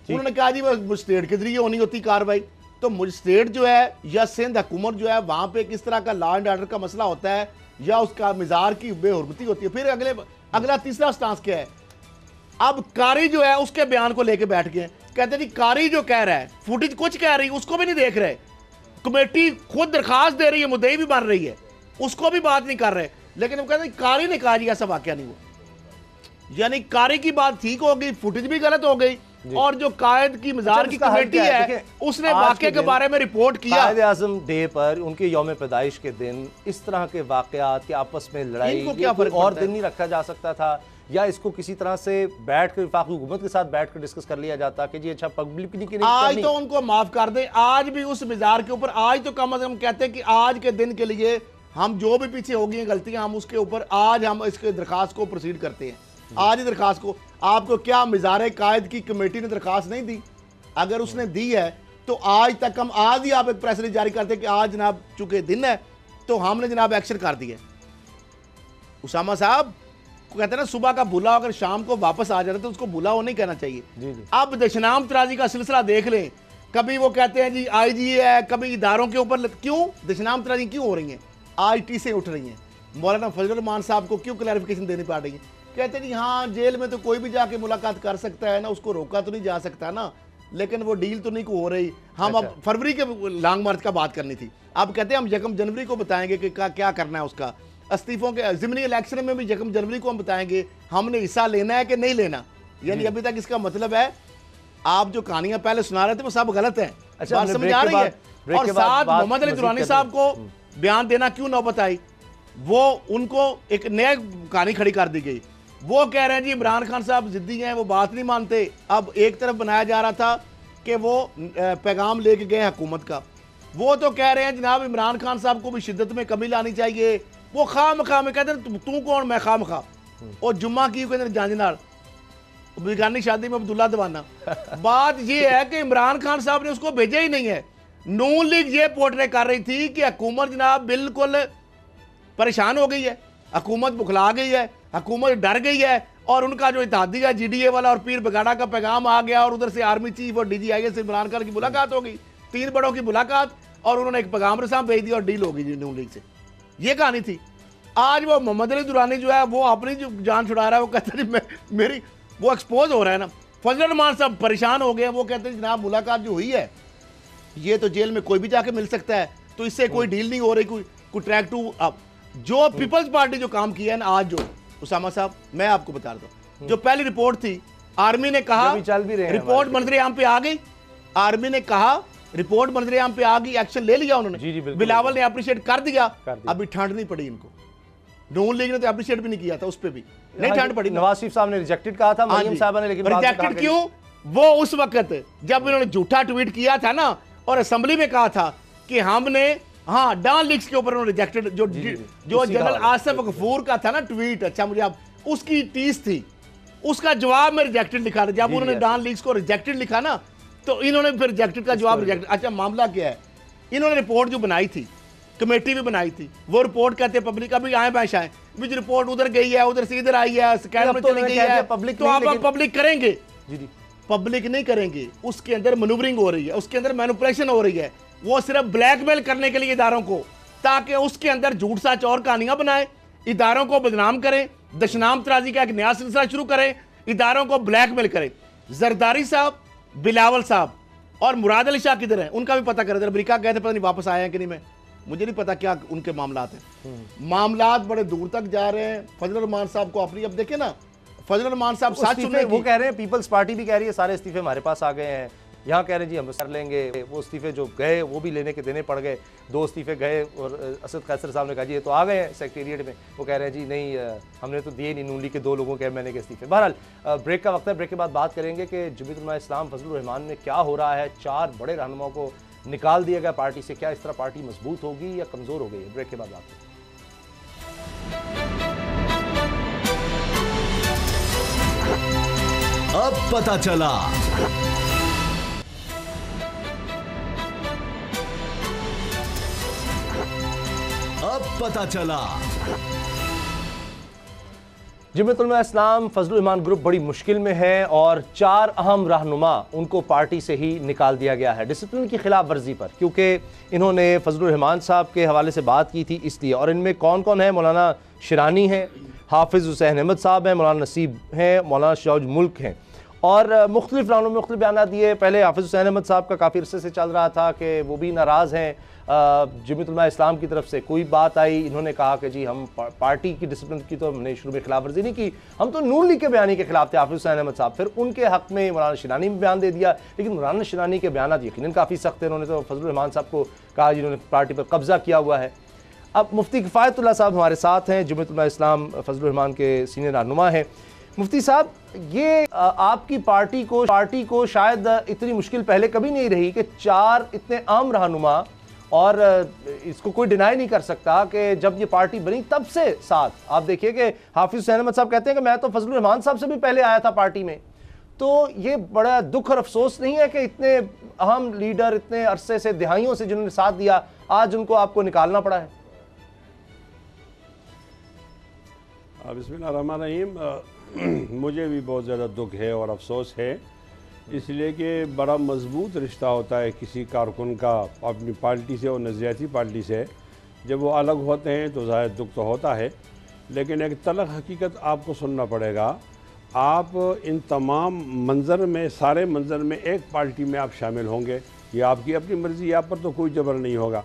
उन्होंने कहा जी वो स्टेट के जरिए होनी होती कार्रवाई, तो मजिस्ट्रेट जो है या सिंध हुकूमत जो है, वहां पे किस तरह का लॉ एंड ऑर्डर का मसला होता है, या उसका मिजाज की बेहुरमती होती है। फिर अगला तीसरा स्टांस क्या है? अब कारी जो है उसके बयान को लेके बैठ गए, कहते जी कारी जो कह रहा है, फुटेज कुछ कह रही है, उसको भी नहीं देख रहे, कमेटी खुद दरखास्त दे रही है, मुद्दई भी बन रही है, उसको भी बात नहीं कर रहे, लेकिन वो कहते कारी ने कहा जी ऐसा वाकया नहीं हुआ। यानी कारी की बात ठीक हो गई, फुटेज भी गलत हो गई, और जो कायद की मज़ार की कमेटी है उसने वाकये के बारे में रिपोर्ट किया। कायद आज़म डे पर, उनके यौम पैदाइश के दिन इस तरह के वाकयात के आपस में लड़ाई, क्या फर्क और दिन नहीं रखा जा सकता था, या इसको किसी तरह से बैठ कर वफाकी हुकूमत के साथ बैठ कर डिस्कस कर लिया जाता कि जी अच्छा पब्लिक नहीं, आज तो उनको माफ कर दे, आज भी उस मिज़ार के ऊपर, आज तो कम से कम कहते हैं कि आज के दिन के लिए हम जो भी पीछे हो गई हैं गलतियां, हम उसके ऊपर आज हम इसके दरखास्त को प्रोसीड करते हैं, आज ही दरखास्त को। आपको क्या मिज़ार कायद की कमेटी ने दरखास्त नहीं दी? अगर उसने दी है तो आज तक हम, आज ही आप एक प्रेस रिलीज जारी करते हैं कि आज जनाब चूंकि दिन है तो हमने जनाब एक्शन कर दिया। उसामा साहब कहते हैं ना सुबह का भूला अगर शाम को वापस आ जाता तो उसको भूला हो नहीं कहना चाहिए। जी। अब दशनाम तराजी का सिलसिला देख लें, कभी वो कहते हैं जी आईजी है, कभी इदारों के ऊपर, क्यों दशनाम तराजी क्यों हो रही हैं? आईटी से उठ रही हैं, मौलाना फजल रहमान साहब को क्यों क्लैरिफिकेशन देनी पड़ रही है? कहते हैं जी हाँ जेल में तो कोई भी जाके मुलाकात कर सकता है ना, उसको रोका तो नहीं जा सकता ना, लेकिन वो डील तो नहीं को हो रही। हम अब फरवरी के लॉन्ग मार्च का बात करनी थी, अब कहते हैं हम 1 जनवरी को बताएंगे कि क्या करना है उसका। इस्तीफों के ज़िमनी इलेक्शन में भी 1 जनवरी को हम बताएंगे हमने हिस्सा लेना है कि नहीं लेना। यानी अभी तक इसका मतलब है आप जो कहानियां पहले सुना रहे थे वो सब गलत है। अच्छा, बात समझ आ रही है? और साथ मोहम्मद अली दुरानी साहब को बयान देना क्यों नौबत आई? वो उनको एक नया कहानी खड़ी कर दी गई। वो कह रहे हैं जी इमरान खान साहब जिद्दी हैं, वो बात नहीं मानते। अब एक तरफ बनाया जा रहा था कि वो पैगाम लेके गए हुकूमत का, वो तो कह रहे हैं जनाब इमरान खान साहब को भी शिद्दत में कमी लानी चाहिए। वो खामखा में कहते हैं तू कौन, मैं खामखा। और जुम्मा की कहते झांझनाड़ बेगानी शादी में अब्दुल्ला दीवाना। बात ये है कि इमरान खान साहब ने उसको भेजा ही नहीं है। नून लीग ये पोर्ट्रे कर रही थी कि हुकूमत जनाब बिल्कुल परेशान हो गई है, हुकूमत बुखला गई है, हुकूमत डर गई है, और उनका जो इत्तेहादी है GDA वाला और पीर बगाड़ा का पैगाम आ गया, और उधर से आर्मी चीफ और DGI से इमरान खान की मुलाकात हो गई, 3 बड़ों की मुलाकात, और उन्होंने एक पैगाम रसा भेज दिया और डील हो गई नून लीग से। ये कहानी थी। आज वो मोहम्मद अली दुरानी जो है वो अपनी जो जान छुड़ा रहा है, वो कहते हैं मेरी वो एक्सपोज हो रहा है ना। फजल रहमान साहब परेशान हो गए, वो कहते हैं जनाब मुलाकात जो हुई है ये तो जेल में कोई भी जाके मिल सकता है, तो इससे कोई डील नहीं हो रही, कोई ट्रैक टू। अब जो पीपल्स पार्टी जो काम किया है ना आज, जो उसामा साहब मैं आपको बता रहा हूँ, जो पहली रिपोर्ट थी आर्मी ने कहा रिपोर्ट मंजरे आम पे आ गई, आर्मी ने कहा रिपोर्ट मंजरे आम पे आ गई, एक्शन ले लिया उन्होंने, बिलावल ने अप्रिशिएट कर दिया। अभी ठंड नहीं पड़ी इनको, नून लीग ने तो अप्रिशिएट भी नहीं किया था, उस पर भी नहीं ठंड पड़ी। नवाज शरीफ साहब ने रिजेक्टेड कहा था, मरियम साहबा ने, लेकिन रिजेक्टेड क्यों? वो उस वक्त जब इन्होंने झूठा ट्वीट किया था ना, और असेंबली में कहा था कि हमने, हाँ डॉन लीग्स के ऊपर उन्होंने रिजेक्टेड, जो जनरल आसिफ गफूर का था ना ट्वीट, अच्छा मुझे आप उसकी टीस थी, उसका जवाब में रिजेक्टेड लिखा था। जब उन्होंने डॉन लीग्स को रिजेक्टेड लिखा ना, तो इन्होंने फिर रिजेक्टेड का जवाब रिजेक्टेड। अच्छा मामला क्या है, इन्होंने रिपोर्ट जो बनाई थी, कमेटी भी बनाई थी, वो रिपोर्ट कहते हैं पब्लिक अभी आए बैश आए, बीच रिपोर्ट उधर गई है, उधर से इधर आई है, स्कैन में चली गई है, तो आप पब्लिक करेंगे? पब्लिक नहीं करेंगे। उसके अंदर मैन्यूवरिंग हो रही है, उसके अंदर मैनिपुलेशन हो रही है, वो सिर्फ ब्लैकमेल करने के लिए इदारों को, ताकि उसके अंदर झूठ सच और कहानियां बनाए, इदारों को बदनाम करें, दशनाम तराजी का एक नया सिलसिला शुरू करें, इदारों को ब्लैकमेल करें। जरदारी साहब, बिलावल साहब और मुराद अली शाह किधर हैं, उनका भी पता करें। अमेरिका गए थे, पता नहीं वापस आए हैं कि नहीं, मैं मुझे नहीं पता क्या उनके मामलात हैं। मामलात बड़े दूर तक जा रहे हैं। फजल रहमान साहब को अपनी, अब देखे ना फजल रहमान साहब सच सुनने, वो कह रहे हैं, पीपल्स पार्टी भी कह रही है सारे इस्तीफे हमारे पास आ गए हैं, यहाँ कह रहे हैं जी हम कर लेंगे। वो इस्तीफे जो गए वो भी लेने के देने पड़ गए, 2 इस्तीफे गए, और असद कैसर साहब ने कहा जी ये तो आ गए हैं सेक्रेटेरिएट में, वो कह रहे हैं जी नहीं हमने तो दिए नहीं, नून लीग के 2 लोगों के महीने के इस्तीफे। बहरहाल ब्रेक का वक्त है, ब्रेक के बाद बात करेंगे कि जमीयत उलमा इस्लाम फजलुर रहमान में क्या हो रहा है। 4 बड़े रहनुमाओं को निकाल दिया गया पार्टी से, क्या इस तरह पार्टी मजबूत होगी या कमज़ोर हो गई है? ब्रेक के बाद बात करेंगे। अब पता चला। अब पता चला। जमीयत उलमा इस्लाम फजलुर रहमान ग्रुप बड़ी मुश्किल में है, और 4 अहम रहनुमा उनको पार्टी से ही निकाल दिया गया है डिसिप्लिन की खिलाफ वर्जी पर, क्योंकि इन्होंने फजलुर रहमान साहब के हवाले से बात की थी इसलिए। और इनमें कौन कौन है? मौलाना शिरानी हैं, हाफिज़ हुसैन अहमद साहब हैं, मौलाना नसीब हैं, मौलाना शौज मुल्क हैं, और मुख्तलिफ रानों में मुख्तलिफ बयान दिए। पहले हाफिज़ हुसैन अहमद साहब का काफ़ी अरसे से चल रहा था कि वो भी नाराज़ हैं जमीयत उलमा इस्लाम की तरफ से। कोई बात आई, इन्होंने कहा कि जी हम पार्टी की डिसिप्लिन की तो हमने शुरू में खिलाफ वर्जी नहीं की, हम तो नून लीग के बयानी के खिलाफ थे हाफिज़ हुसैन अहमद साहब। फिर उनके हक़ में मौलाना शिरानी में बयान दे दिया, लेकिन मौलाना शिरानी के बयान यकीनन काफ़ी सख्त है। उन्होंने तो फजलुर रहमान साहब को कहा जिन्होंने पार्टी पर कब्ज़ा किया हुआ है। अब मुफ्ती किफ़ायतुल्लाह साहब हमारे साथ हैं, जमीयत उलमा इस्लाम फजलुर रहमान के सीनियर रहनुमा हैं। मुफ्ती साहब, ये आपकी पार्टी को शायद इतनी मुश्किल पहले कभी नहीं रही कि 4 इतने आम रहनुमा, और इसको कोई डिनाई नहीं कर सकता कि जब ये पार्टी बनी तब से साथ। आप देखिए कि हाफिज़ हुसैन अहमद साहब कहते हैं कि मैं तो फजलुर रहमान साहब से भी पहले आया था पार्टी में। तो ये बड़ा दुख और अफसोस नहीं है कि इतने अहम लीडर इतने अरसे से, दिहाइयों से जिन्होंने साथ दिया, आज उनको आपको निकालना पड़ा है? बिस्मिल्लाहिर्रहमानिर्रहीम। मुझे भी बहुत ज़्यादा दुख है और अफसोस है, इसलिए कि बड़ा मजबूत रिश्ता होता है किसी कारकुन का अपनी पार्टी से और नज़रियाती पार्टी से। जब वो अलग होते हैं तो ज़ाहिर दुख तो होता है, लेकिन एक तलख हकीकत आपको सुनना पड़ेगा। आप इन तमाम मंज़र में, सारे मंज़र में एक पार्टी में आप शामिल होंगे, ये आपकी अपनी मर्ज़ी, आप पर तो कोई जबर नहीं होगा।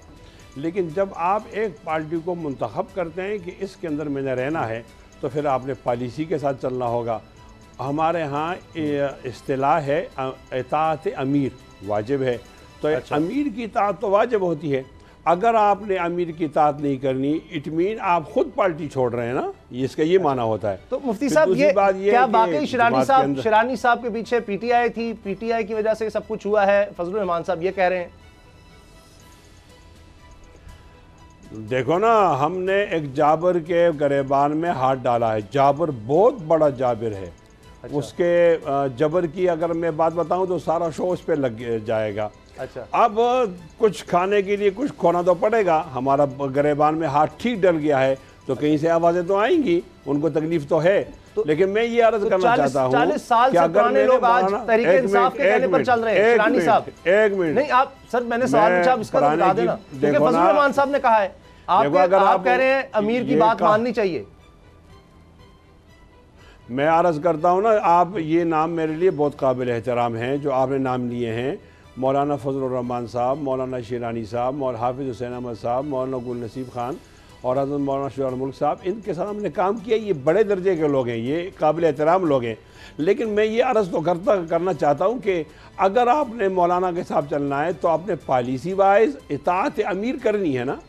लेकिन जब आप एक पार्टी को मुंतखब करते हैं कि इसके अंदर मैंने रहना है, तो फिर आपने पॉलिसी के साथ चलना होगा। हमारे यहाँ इस्तिलाह है इताअत अमीर वाजिब है, तो अच्छा। अमीर की इताअत तो वाजिब होती है। अगर आपने अमीर की इताअत नहीं करनी, इट मीन आप खुद पार्टी छोड़ रहे हैं ना, इसका ये माना होता है। तो मुफ्ती फिर साहब दूसरी ये बात ये क्या है कि वाकई जमात के अंदर- शिरानी साहब के पीछे पीटीआई थी, पीटीआई की वजह से सब कुछ हुआ है, फजलुर रहमान साहब ये कह रहे हैं? देखो ना, हमने एक जाबिर के गरेबान में हाथ डाला है। जाबिर बहुत बड़ा जाबिर है। अच्छा। उसके जबर की अगर मैं बात बताऊं तो सारा शो उस पर लग जाएगा। अच्छा। अब कुछ खाने के लिए कुछ खोना तो पड़ेगा। हमारा गरेबान में हाथ ठीक डल गया है तो कहीं से आवाज़ें तो आएंगी, उनको तकलीफ तो है। लेकिन मैं ये अर्ज करना चाहता हूँ 40 साल से पुराने लोग आज तहरीक इंसाफ के कहने पर चल रहे हैं। शिरानी साहब, एक मिनट नहीं आप सर, मैंने सवाल पूछा, इसका तो बता देना, क्योंकि फजलुर रहमान साहब ने कहा है, आप कह रहे हैं अमीर की बात माननी चाहिए। मैं अर्ज करता हूँ ना, आप ये नाम मेरे लिए बहुत काबिल एहतराम हैं जो आपने नाम लिए हैं। मौलाना फजलुर रहमान साहब, मौलाना शिरानी साहब, मौलाना हाफिज़ हुसैन अहमद साहब, मौलाना गुल नसीब खान और हज़रत मौलाना शुआर मुल्क साहब, इनके साथ हमने काम किया। ये बड़े दर्जे के लोग हैं, ये काबिल एहतराम लोग हैं। लेकिन मैं ये अर्ज़ तो करना चाहता हूँ कि अगर आपने मौलाना के साथ चलना है तो आपने पॉलिसी वाइज इताअत अमीर करनी है ना।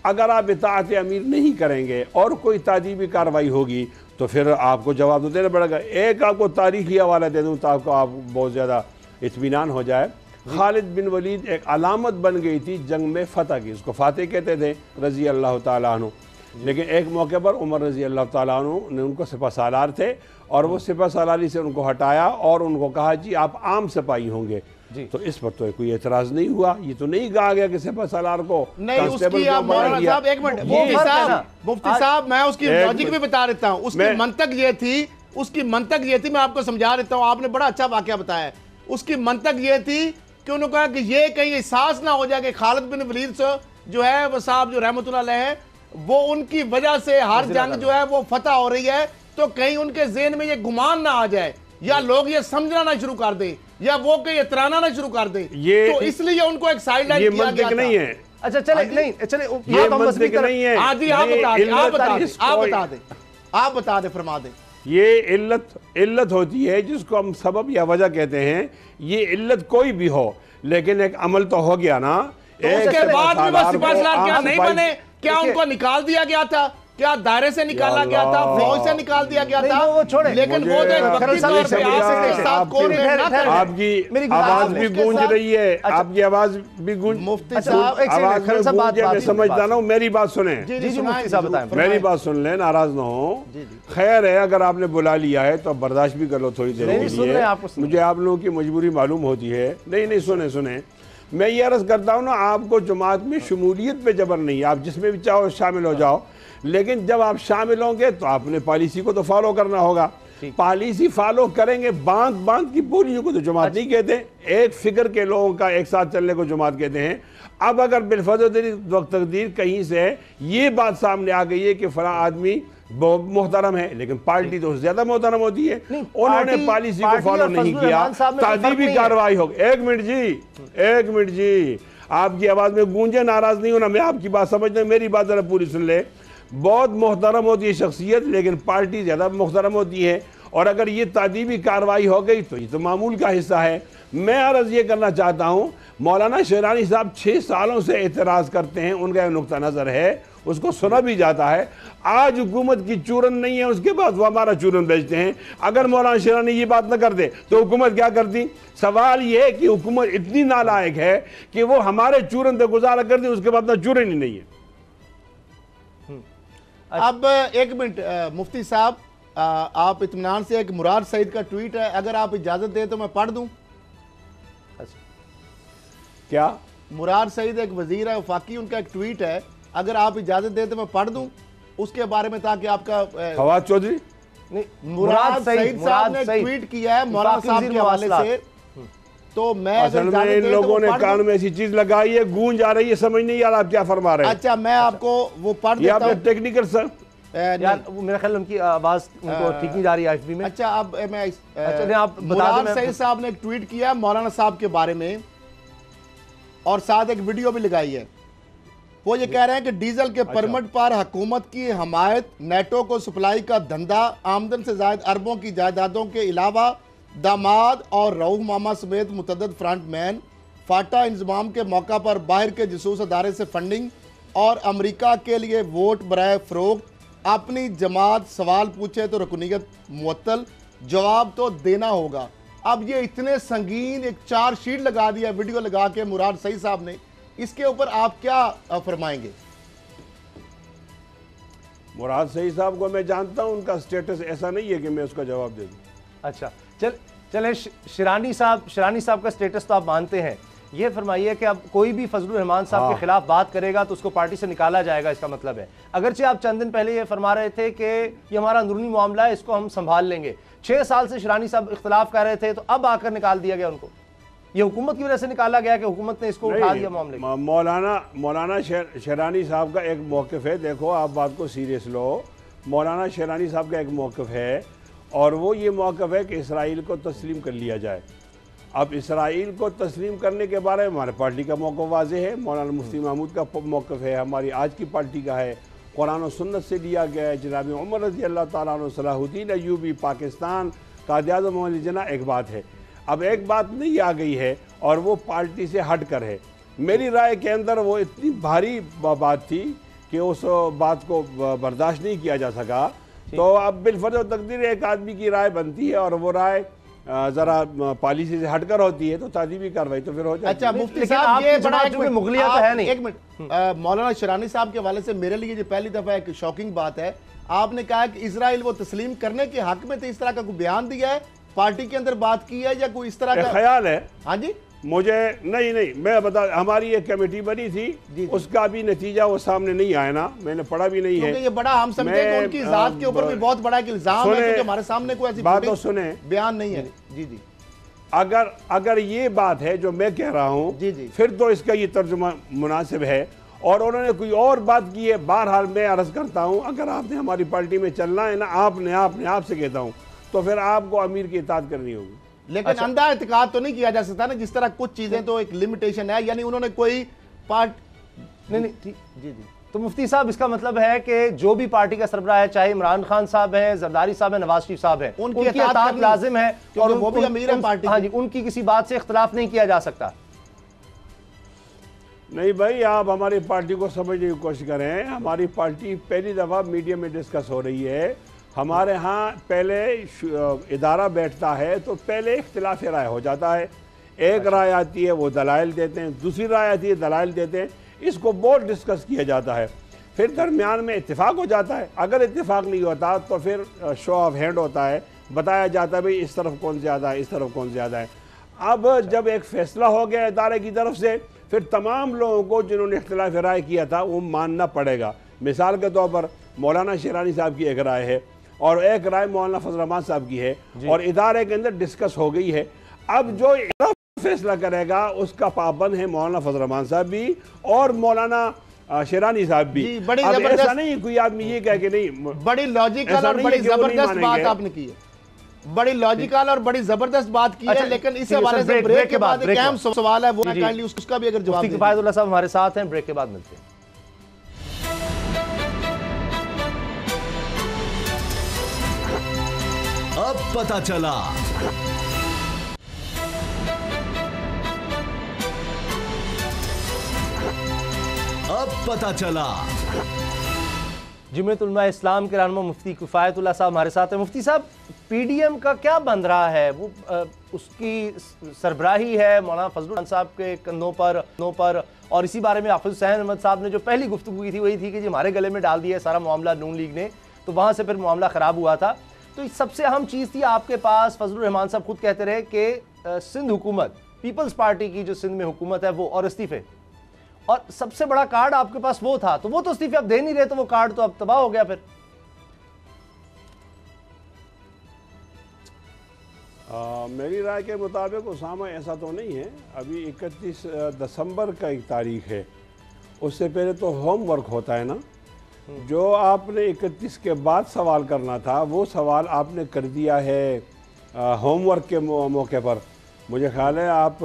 अगर आप इताअत अमीर नहीं करेंगे और कोई तादीबी कार्रवाई होगी तो फिर आपको जवाब तो देना पड़ेगा। एक आपको तारीखी हवाला दे दूँ ताकि आप बहुत ज़्यादा इत्मीनान हो जाए। खालिद बिन वलीद एक अलामत बन गई थी जंग में फ़तह की, उसको फातिह कहते थे रज़ी अल्लाह ताला अन्हु। लेकिन एक मौके पर उमर रज़ी अल्लाह ताला अन्हु ने, उनको सिपह सालार थे और वो सिपह सालारी से उनको हटाया और उनको कहा जी आप आम सिपाही होंगे। तो इस पर तो कोई एतराज़ नहीं हुआ। ये तो नहीं कहा गया कि सिपह सालार को नहीं, उसकी आप मौलाना साहब एक मिनट, मुफ्ती साहब मैं उसकी लॉजिक भी बता देता हूँ। उसकी मंतक ये थी, मैं आपको समझा देता हूँ। आपने बड़ा अच्छा वाकया बताया। उसकी मंतक ये थी कि उन्होंने कहा कि ये कहीं एहसास ना हो जाए कि खालिद बिन वलीद से जो है वो साहब जो रहमतुल्लाह अलैह है, वो उनकी वजह से हर जंग जो है वो फतह हो रही है, तो कहीं उनके ज़हन में ये गुमान ना आ जाए या लोग ये समझना ना शुरू कर दें या वो कहीं इतराना ना शुरू कर दें। तो इसलिए उनको एक साइड लाइन किया गया नहीं है। अच्छा चले, नहीं चले, ये मंतिक नहीं है। आप बता दें, फरमा दें। ये इल्लत होती है जिसको हम सबब या वजह कहते हैं। ये इल्लत कोई भी हो, लेकिन एक अमल तो हो गया ना। उसके बाद भी वो सिपह सालार क्या नहीं बने? क्या उनको निकाल दिया गया था? क्या दायरे से निकाला गया था? फौज से निकाल दिया गया था? वो छोड़े, लेकिन वो तो आपकी आवाज भी गूंज रही है, आपकी आवाज भी गूंज, मुफ्ती साहब मैं समझता ना हूँ। मेरी बात सुने, मुफ्ती साहब बताएं, मेरी बात सुन लें, नाराज ना हो। खैर है, अगर आपने बुला लिया है तो बर्दाश्त भी कर लो थोड़ी देर के लिए। मुझे आप लोगों की मजबूरी मालूम होती है। नहीं सुने, मैं ये अर्ज करता हूँ ना, आपको जमात में शमूलियत पे जबर नहीं है। आप जिसमें भी चाहो शामिल हो जाओ, लेकिन जब आप शामिल होंगे तो आपने पॉलिसी को तो फॉलो करना होगा। पॉलिसी फॉलो करेंगे, बांध की बोलियों को तो जमात नहीं कहते। एक फिक्र के लोगों का एक साथ चलने को जमात कहते हैं। अब अगर बिलफज़ल तकदीर कहीं से ये बात सामने आ गई है कि फला आदमी बहुत मोहतरम है, लेकिन पार्टी तो ज्यादा मोहतरम होती है, उन्होंने पॉलिसी को फॉलो नहीं किया, तादीबी कार्रवाई होगी। एक मिनट जी, आपकी आवाज में गूंजे, नाराज नहीं होना। मैं आपकी बात समझता हूं, मेरी बात जरा पूरी सुन ले। बहुत मोहतरम होती है शख्सियत, लेकिन पार्टी ज़्यादा मोहतरम होती है। और अगर ये तादीबी कार्रवाई हो गई तो ये तो मामूल का हिस्सा है। मैं अर्ज़ ये करना चाहता हूँ, मौलाना शिरानी साहब 6 सालों से एतराज़ करते हैं, उनका एक नुक्ता नज़र है, उसको सुना भी जाता है। आज हुकूमत की चूरन नहीं है, उसके बाद वो हमारा चूरन बेचते हैं। अगर मौलाना शिरानी ये बात न करते तो हुकूमत क्या करती? सवाल ये है कि हुकूमत इतनी नालायक है कि वो हमारे चूरन पे गुजारा करती, उसके बाद ना चूरन ही नहीं है। अब एक मिनट मुफ्ती साहब, आप इत्मीनान से, एक मुराद सईद का ट्वीट है, अगर आप इजाजत दें तो मैं पढ़ दूं। क्या? मुराद सईद एक वजीर है वफाकी, उनका एक ट्वीट है, अगर आप इजाजत दें तो मैं पढ़ दूं उसके बारे में, ताकि आपका फवाद चौधरी मुराद सईद साहब ने ट्वीट किया है मौलाना साहब के हवाले से। तो मैं असल में इन लोगों ने कान में ऐसी चीज लगाई है, गूंज आ रही है, समझ नहीं आ रहा आप क्या फरमा रहे हैं। अच्छा, मैं आपको वो पढ़ देता हूं। टेक्निकल सर यार, मेरा ख्याल उनकी आवाज उनको ठीक नहीं जा रही है एफबी में। अच्छा, अब मैं आप मुराद सईद साहब ने एक ट्वीट किया मौलाना साहब के बारे में और साथ एक वीडियो भी लगाई है। वो ये कह रहे हैं कि डीजल के परमिट पर हुकूमत की हमायत, नेटो को सप्लाई का धंधा, आमदन से ज्यादा अरबों की जायदादों के अलावा दामाद और रऊफ मामा समेत मुतअद्दिद फ्रंटमैन, फाटा इंजमाम के मौका पर बाहर के जसूस अदारे से फंडिंग और अमेरिका के लिए वोट बराए फरोख्त, अपनी जमात सवाल पूछे तो रुकनीयत मुअत्तल, जवाब तो देना होगा। अब ये इतने संगीन एक चार्जशीट लगा दिया वीडियो लगा के मुराद सईद साहब ने, इसके ऊपर आप क्या फरमाएंगे? मुराद सईद साहब को मैं जानता हूं, उनका स्टेटस ऐसा नहीं है कि मैं उसका जवाब दे दूं। अच्छा, चले शिरानी साहब का स्टेटस तो आप मानते हैं। ये फरमाइए कि अब कोई भी फजलुर रहमान साहब के खिलाफ बात करेगा तो उसको पार्टी से निकाला जाएगा, इसका मतलब है। अगरचे आप चंद दिन पहले ये फरमा रहे थे कि ये हमारा अंदरूनी मामला है, इसको हम संभाल लेंगे। 6 साल से शिरानी साहब इख्तलाफ कर रहे थे, तो अब आकर निकाल दिया गया उनको। ये हुकूमत की वजह से निकाला गया कि हुकूमत ने इसको उठा दिया मामले को? मौलाना शेरानी साहब का एक मौक़िफ़ है, देखो आप बात को सीरियस लो। मौलाना शेरानी साहब का एक मौक़िफ़ है और वो ये मौक़िफ़ है कि इसराइल को तस्लीम कर लिया जाए। अब इसराइल को तस्लीम करने के बारे में हमारे पार्टी का मौक़िफ़ वाज़ेह है, मौलाना मुफ्ती महमूद का मौक़िफ़ है, हमारी आज की पार्टी का है, कुरान और सुन्नत से लिया गया है। जनाब उमर रज़ी अल्लाह ताला अन्हु, सलाहुद्दीन अय्यूबी, पाकिस्तान कायद-ए-आज़म मोहम्मद जिन्ना, एक बात है। अब एक बात नहीं आ गई है और वो पार्टी से हट कर है। मेरी राय के अंदर वो इतनी भारी बात थी कि उस बात को बर्दाश्त नहीं किया जा सका। तो अब बिलफर्ज तकदीर एक आदमी की राय बनती है और वो राय ज़रा पॉलिसी से हटकर होती है तो तादीबी कार्रवाई तो फिर हो जाती है। अच्छा मुफ्ती साहब, ये बड़ा मुगलिया तो है नहीं। एक मिनट, मौलाना शिरानी साहब के हवाले से मेरे लिए जो पहली दफ़ा एक शॉकिंग बात है, आपने कहा कि इजराइल वो तस्लीम करने के हक में थे, इस तरह का कोई बयान दिया है, पार्टी के अंदर बात की है या कोई इस तरह का ख्याल है? हाँ जी, मुझे नहीं मैं बता, हमारी एक कमेटी बनी थी, उसका भी नतीजा वो सामने नहीं आया ना, मैंने पढ़ा भी नहीं है। ये बड़ा हम समझते हैं कि उनकी जात के ऊपर भी बहुत बड़ा एक इल्जाम है, क्योंकि हमारे सामने कोई ऐसी बात तो सुने, बयान नहीं है। जी जी, अगर ये बात है जो मैं कह रहा हूँ, फिर तो इसका ये तर्जुमा मुनासिब है। और उन्होंने कोई और बात की है। बहरहाल मैं अर्ज करता हूँ, अगर आपने हमारी पार्टी में चलना है ना, आपसे कहता हूँ, तो फिर आपको अमीर की इताअत करनी होगी। लेकिन अंधा इत्तेकाद तो नहीं किया जा सकता ना, जिस तरह कुछ चीजें तो एक लिमिटेशन है, यानी उन्होंने कोई पार्ट नहीं ठीक जी। तो मुफ्ती साहब, इसका मतलब है कि जो भी पार्टी का सरबराह है, चाहे इमरान खान साहब हैं, जरदारी साहब हैं, नवाज शरीफ साहब हैं, उनकी इताअत लाजिम है और वो भी अमीर है पार्टी। हाँ जी, उनकी किसी बात से इख्तिलाफ नहीं किया जा सकता। नहीं भाई, आप हमारी पार्टी को समझने की कोशिश करें। हमारी पार्टी पहली दफ़ा मीडिया में डिस्कस हो रही है। हमारे यहाँ पहले इदारा बैठता है तो पहले इख्तिलाफ राय हो जाता है। एक राय आती है, वो दलाइल देते हैं, दूसरी राय आती है, दलाइल देते हैं, इसको बहुत डिस्कस किया जाता है। फिर दरमियान में इत्तेफाक हो जाता है। अगर इत्तेफाक नहीं होता तो फिर शो ऑफ हैंड होता है, बताया जाता है भाई इस तरफ कौन ज़्यादा है, इस तरफ कौन ज़्यादा है। अब जब एक फ़ैसला हो गया इदारे की तरफ से, फिर तमाम लोगों को जिन्होंने इख्तिलाफ राय किया था वो मानना पड़ेगा। मिसाल के तौर पर मौलाना शेरानी साहब की एक राय है और एक राय मौलाना फजल रहमान साहब की है और इदारे के अंदर डिस्कस हो गई है। अब जो फैसला करेगा उसका पाबंद है मौलाना फजल रहमान साहब भी और मौलाना शेरानी साहब भी। बड़ी ऐसा नहीं कोई आदमी ये कह के नहीं, बड़ी लॉजिकल और बड़ी जबरदस्त बात आपने की है, बड़ी लॉजिकल और बड़ी जबरदस्त बात की है। लेकिन इस हवाले से ब्रेक के बाद एक अहम सवाल है, वो काइंडली उसका भी अगर जवाब दें। किफायतुल्लाह साहब हमारे साथ हैं, ब्रेक के बाद मिलते हैं। अब पता चला। अब पता चला। जमीयत उलमा इस्लाम के रहनुमा मुफ्ती किफायतुल्लाह साहब हमारे साथ हैं। मुफ्ती साहब, पीडीएम का क्या बन रहा है? वो उसकी सरबराही है मौलाना फजलुर रहमान साहब के कंधों पर और इसी बारे में हाफिज हुसैन अहमद साहब ने जो पहली गुफ्तगू की थी वही थी कि जी हमारे गले में डाल दिया सारा मामला नून लीग ने, तो वहाँ से फिर मामला ख़राब हुआ था। तो सबसे अहम चीज़ थी आपके पास, फजलुर रहमान साहब खुद कहते रहे कि सिंध हुकूमत, पीपल्स पार्टी की जो सिंध में हुकूमत है वो और इस्तीफ़े, और सबसे बड़ा कार्ड आपके पास वो था, तो वो तो इस्तीफे अब दे नहीं रहे, तो वो कार्ड तो अब तबाह हो गया। फिर मेरी राय के मुताबिक उसामा ऐसा तो नहीं है। अभी 31 दिसंबर का एक तारीख है, उससे पहले तो होमवर्क होता है ना। जो आपने 31 के बाद सवाल करना था वो सवाल आपने कर दिया है होमवर्क के मौके पर। मुझे ख्याल है आप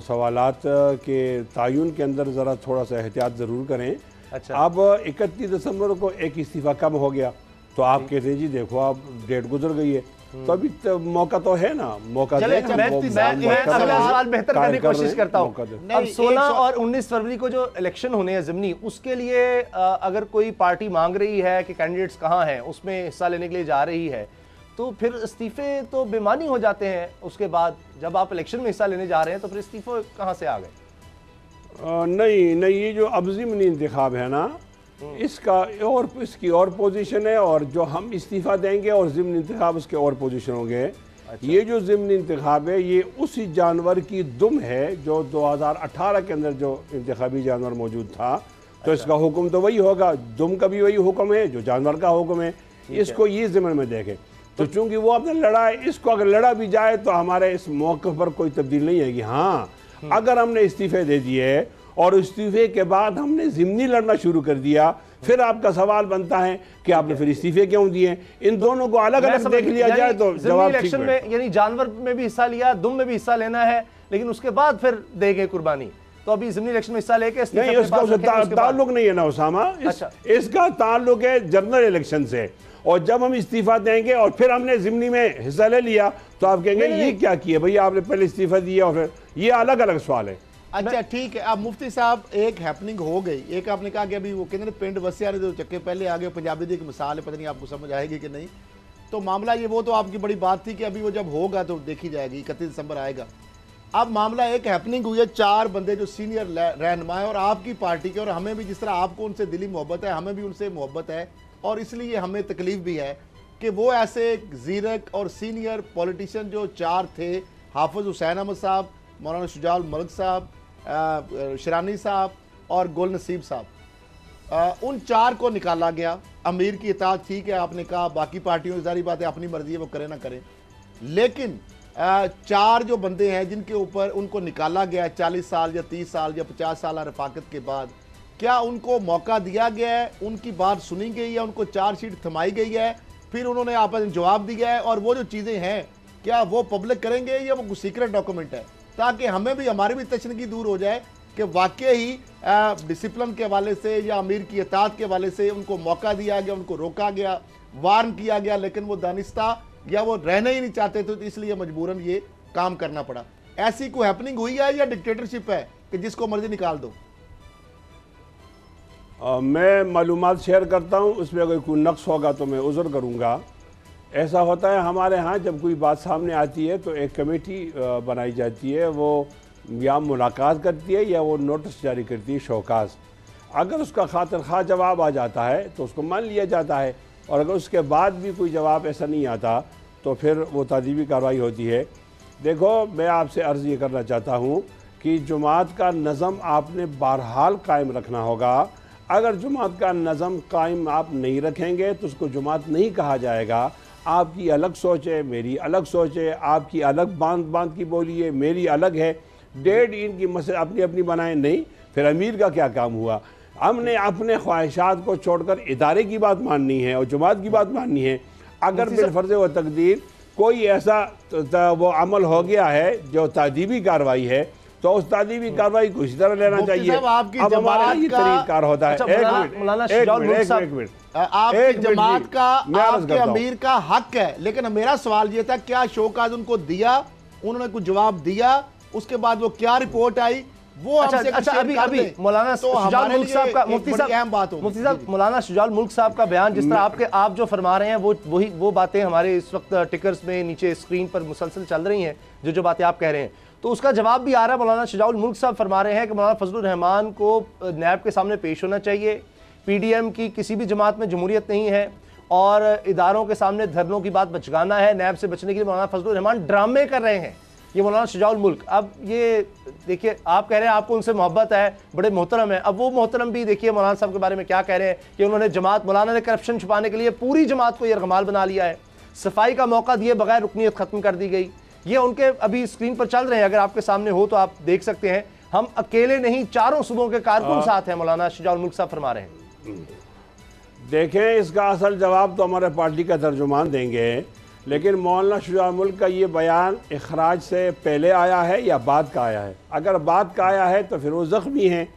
सवालात के तायुन के अंदर ज़रा थोड़ा सा एहतियात ज़रूर करें। अच्छा, अब 31 दिसंबर को एक इस्तीफ़ा कम हो गया तो आप कहते हैं जी देखो आप डेट गुजर गई है। तो अभी तो मौका तो है ना, मौका चले, दें, मैं वो अगला सवाल बेहतर करने की कोशिश करता हूँ। मौका दें। अब 16 और 19 फरवरी को जो इलेक्शन होने हैं ज़िमनी, उसके लिए अगर कोई पार्टी मांग रही है कि कैंडिडेट्स कहाँ हैं, उसमें हिस्सा लेने के लिए जा रही है, तो फिर इस्तीफे तो बेमानी हो जाते हैं। उसके बाद जब आप इलेक्शन में हिस्सा लेने जा रहे हैं तो फिर इस्तीफे कहाँ से आ गए? नहीं, ये जो अब ज़िमनी इंतखाब है ना, इसका और इसकी और पोजीशन है, और जो हम इस्तीफ़ा देंगे और ज़िमनी इंतखाब उसके और पोजीशन होंगे। ये जो ज़िमनी इंतखाब है ये उसी जानवर की दुम है जो 2018 के अंदर जो इंतखाबी जानवर मौजूद था, तो इसका हुक्म तो वही होगा, दुम का भी वही हुक्म है जो जानवर का हुक्म है। इसको ये ज़िम्मे में देखें, तो चूंकि वो आपने लड़ा है, इसको अगर लड़ा भी जाए तो हमारे इस मौके पर कोई तब्दील नहीं आएगी। हाँ, अगर हमने इस्तीफे दे दिए और इस्तीफे के बाद हमने ज़िमनी लड़ना शुरू कर दिया, फिर आपका सवाल बनता है कि आपने फिर इस्तीफे क्यों दिए। इन दोनों को अलग अलग देख लिया जाए तो जवाब ठीक इलेक्शन में, यानी जानवर में भी हिस्सा लिया, दुम में भी हिस्सा लेना है, लेकिन उसके बाद फिर देंगे कुर्बानी। तो अभी ज़िमनी इलेक्शन में हिस्सा लेके नहीं, इसका ताल्लुक नहीं है ना उसामा, इसका ताल्लुक है जनरल इलेक्शन से। और जब हम इस्तीफा देंगे और फिर हमने ज़िमनी में हिस्सा ले लिया तो आप कहेंगे ये क्या किया भैया, आपने पहले इस्तीफा दिया और फिर, ये अलग अलग सवाल है। अच्छा ठीक है, अब मुफ्ती साहब एक हैपनिंग हो गई, एक आपने कहा कि अभी वो कहते हैं पिंड वसिया ने जो चक्के पहले आगे, पंजाबी दी एक मिसाल है, पता नहीं आपको समझ आएगी कि नहीं। तो मामला ये, वो तो आपकी बड़ी बात थी कि अभी वो जब होगा तो देखी जाएगी, 31 दिसंबर आएगा। अब मामला एक हैपनिंग हुई है, 4 बंदे जो सीनियर रहनुमा है और आपकी पार्टी के, और हमें भी जिस तरह आपको उनसे दिली मोहब्बत है, हमें भी उनसे मोहब्बत है, और इसलिए हमें तकलीफ भी है कि वो ऐसे जीरक और सीनियर पॉलिटिशियन जो 4 थे, हाफिज हुसैन अहमद साहब, मौलाना शुजाउल मुल्क साहब, शरानी साहब और गुल नसीब साहब, उन 4 को निकाला गया। अमीर की इताअत ठीक है, आपने कहा, बाकी पार्टियों की सारी बात है, अपनी मर्जी है, वो करें ना करें, लेकिन 4 जो बंदे हैं जिनके ऊपर उनको निकाला गया 40 साल या 30 साल या 50 साल रफाकत के बाद, क्या उनको मौका दिया गया है, उनकी बात सुनी गई है, उनको चार्जशीट थमाई गई है, फिर उन्होंने आपस में जवाब दिया है, और वो जो चीज़ें हैं क्या वो पब्लिक करेंगे या वो सीक्रेट डॉक्यूमेंट है, ताकि हमें भी, हमारी भी तशनगी दूर हो जाए कि वाकई ही डिसिप्लिन के हवाले से या अमीर की इताअत के हवाले से उनको मौका दिया गया, उनको रोका गया, वार्न किया गया, लेकिन वो दानिस्ता या वो रहना ही नहीं चाहते थे, तो इसलिए मजबूरन ये काम करना पड़ा। ऐसी कोई हैपनिंग हुई है या डिक्टेटरशिप है कि जिसको मर्जी निकाल दो? मैं मालूमात शेयर करता हूँ, उसमें अगर कोई नक्स होगा तो मैं उज़र करूँगा। ऐसा होता है हमारे यहाँ, जब कोई बात सामने आती है तो एक कमेटी बनाई जाती है, वो या मुलाकात करती है या वो नोटिस जारी करती है शौकास। अगर उसका खातिर खा जवाब आ जाता है तो उसको मान लिया जाता है, और अगर उसके बाद भी कोई जवाब ऐसा नहीं आता तो फिर वो तादीबी कार्रवाई होती है। देखो, मैं आपसे अर्ज़ ये करना चाहता हूँ कि जुमात का नज़म आपने बहरहाल कायम रखना होगा। अगर जुमात का नज़म कायम आप नहीं रखेंगे तो उसको जुमात नहीं कहा जाएगा। आपकी अलग सोच है, मेरी अलग सोच है, आपकी अलग बांध की बोली है, मेरी अलग है, डेढ़ इनकी मसले अपनी अपनी बनाए नहीं, फिर अमीर का क्या काम हुआ। हमने अपने ख्वाहिशात को छोड़कर इदारे की बात माननी है और जुमात की बात माननी है। अगर बिलफर्ज व तकदीर कोई ऐसा वो अमल हो गया है जो तादीबी कार्रवाई है, तो उस तादीबी कार्रवाई को इसी तरह लेना चाहिए। अब हमारा ये तरीक़ाकार होता है। एक मिनट, आपकी जमात का, आपके अमीर का हक है, लेकिन मेरा सवाल ये था, क्या शौकात उनको दिया, उन्होंने कुछ जवाब दिया, उसके बाद वो क्या रिपोर्ट आई, वो हमसे अभी मौलाना शुजाउल मुल्क साहब का, मुफ्ती साहब मौलाना शुजाउल मुल्क साहब का बयान, जिस तरह आप जो फरमा रहे हैं वो बातें हमारे इस वक्त टिकर्स में नीचे स्क्रीन पर मुसलसल चल रही हैं, जो बातें आप कह रहे हैं, तो उसका जवाब भी आ रहा है। मौलाना शुजाउल मुल्क साहब फरमा रहे हैं कि मौलाना फजलुर रहमान को नैब के सामने पेश होना चाहिए, PDM की किसी भी जमात में जमहूरियत नहीं है, और इदारों के सामने धरनों की बात बचगाना है। नैब से बचने के लिए मौलाना फजलुर रहमान ड्रामे कर रहे हैं, ये मौलाना शुजाउल मुल्क। अब ये देखिए, आप कह रहे हैं आपको उनसे मोहब्बत है, बड़े मोहतरम है, अब वो मोहतरम भी देखिए मौलाना साहब के बारे में क्या कह रहे हैं कि उन्होंने जमात, मौलाना ने करप्शन छुपाने के लिए पूरी जमात को यरगमाल बना लिया है, सफाई का मौका दिए बगैर रुकनीत खत्म कर दी गई। ये उनके अभी स्क्रीन पर चल रहे हैं, अगर आपके सामने हो तो आप देख सकते हैं। हम अकेले नहीं, चारों सूबों के कारकुन साथ हैं, मौलाना शुजाउल मुल्क साहब फरमा रहे हैं। देखें, इसका असल जवाब तो हमारे पार्टी का तर्जुमान देंगे, लेकिन मौलाना शुजाउल मुल्क का ये बयान इखराज से पहले आया है या बाद का आया है? अगर बाद का आया है तो फिर वो ज़ख्मी हैं,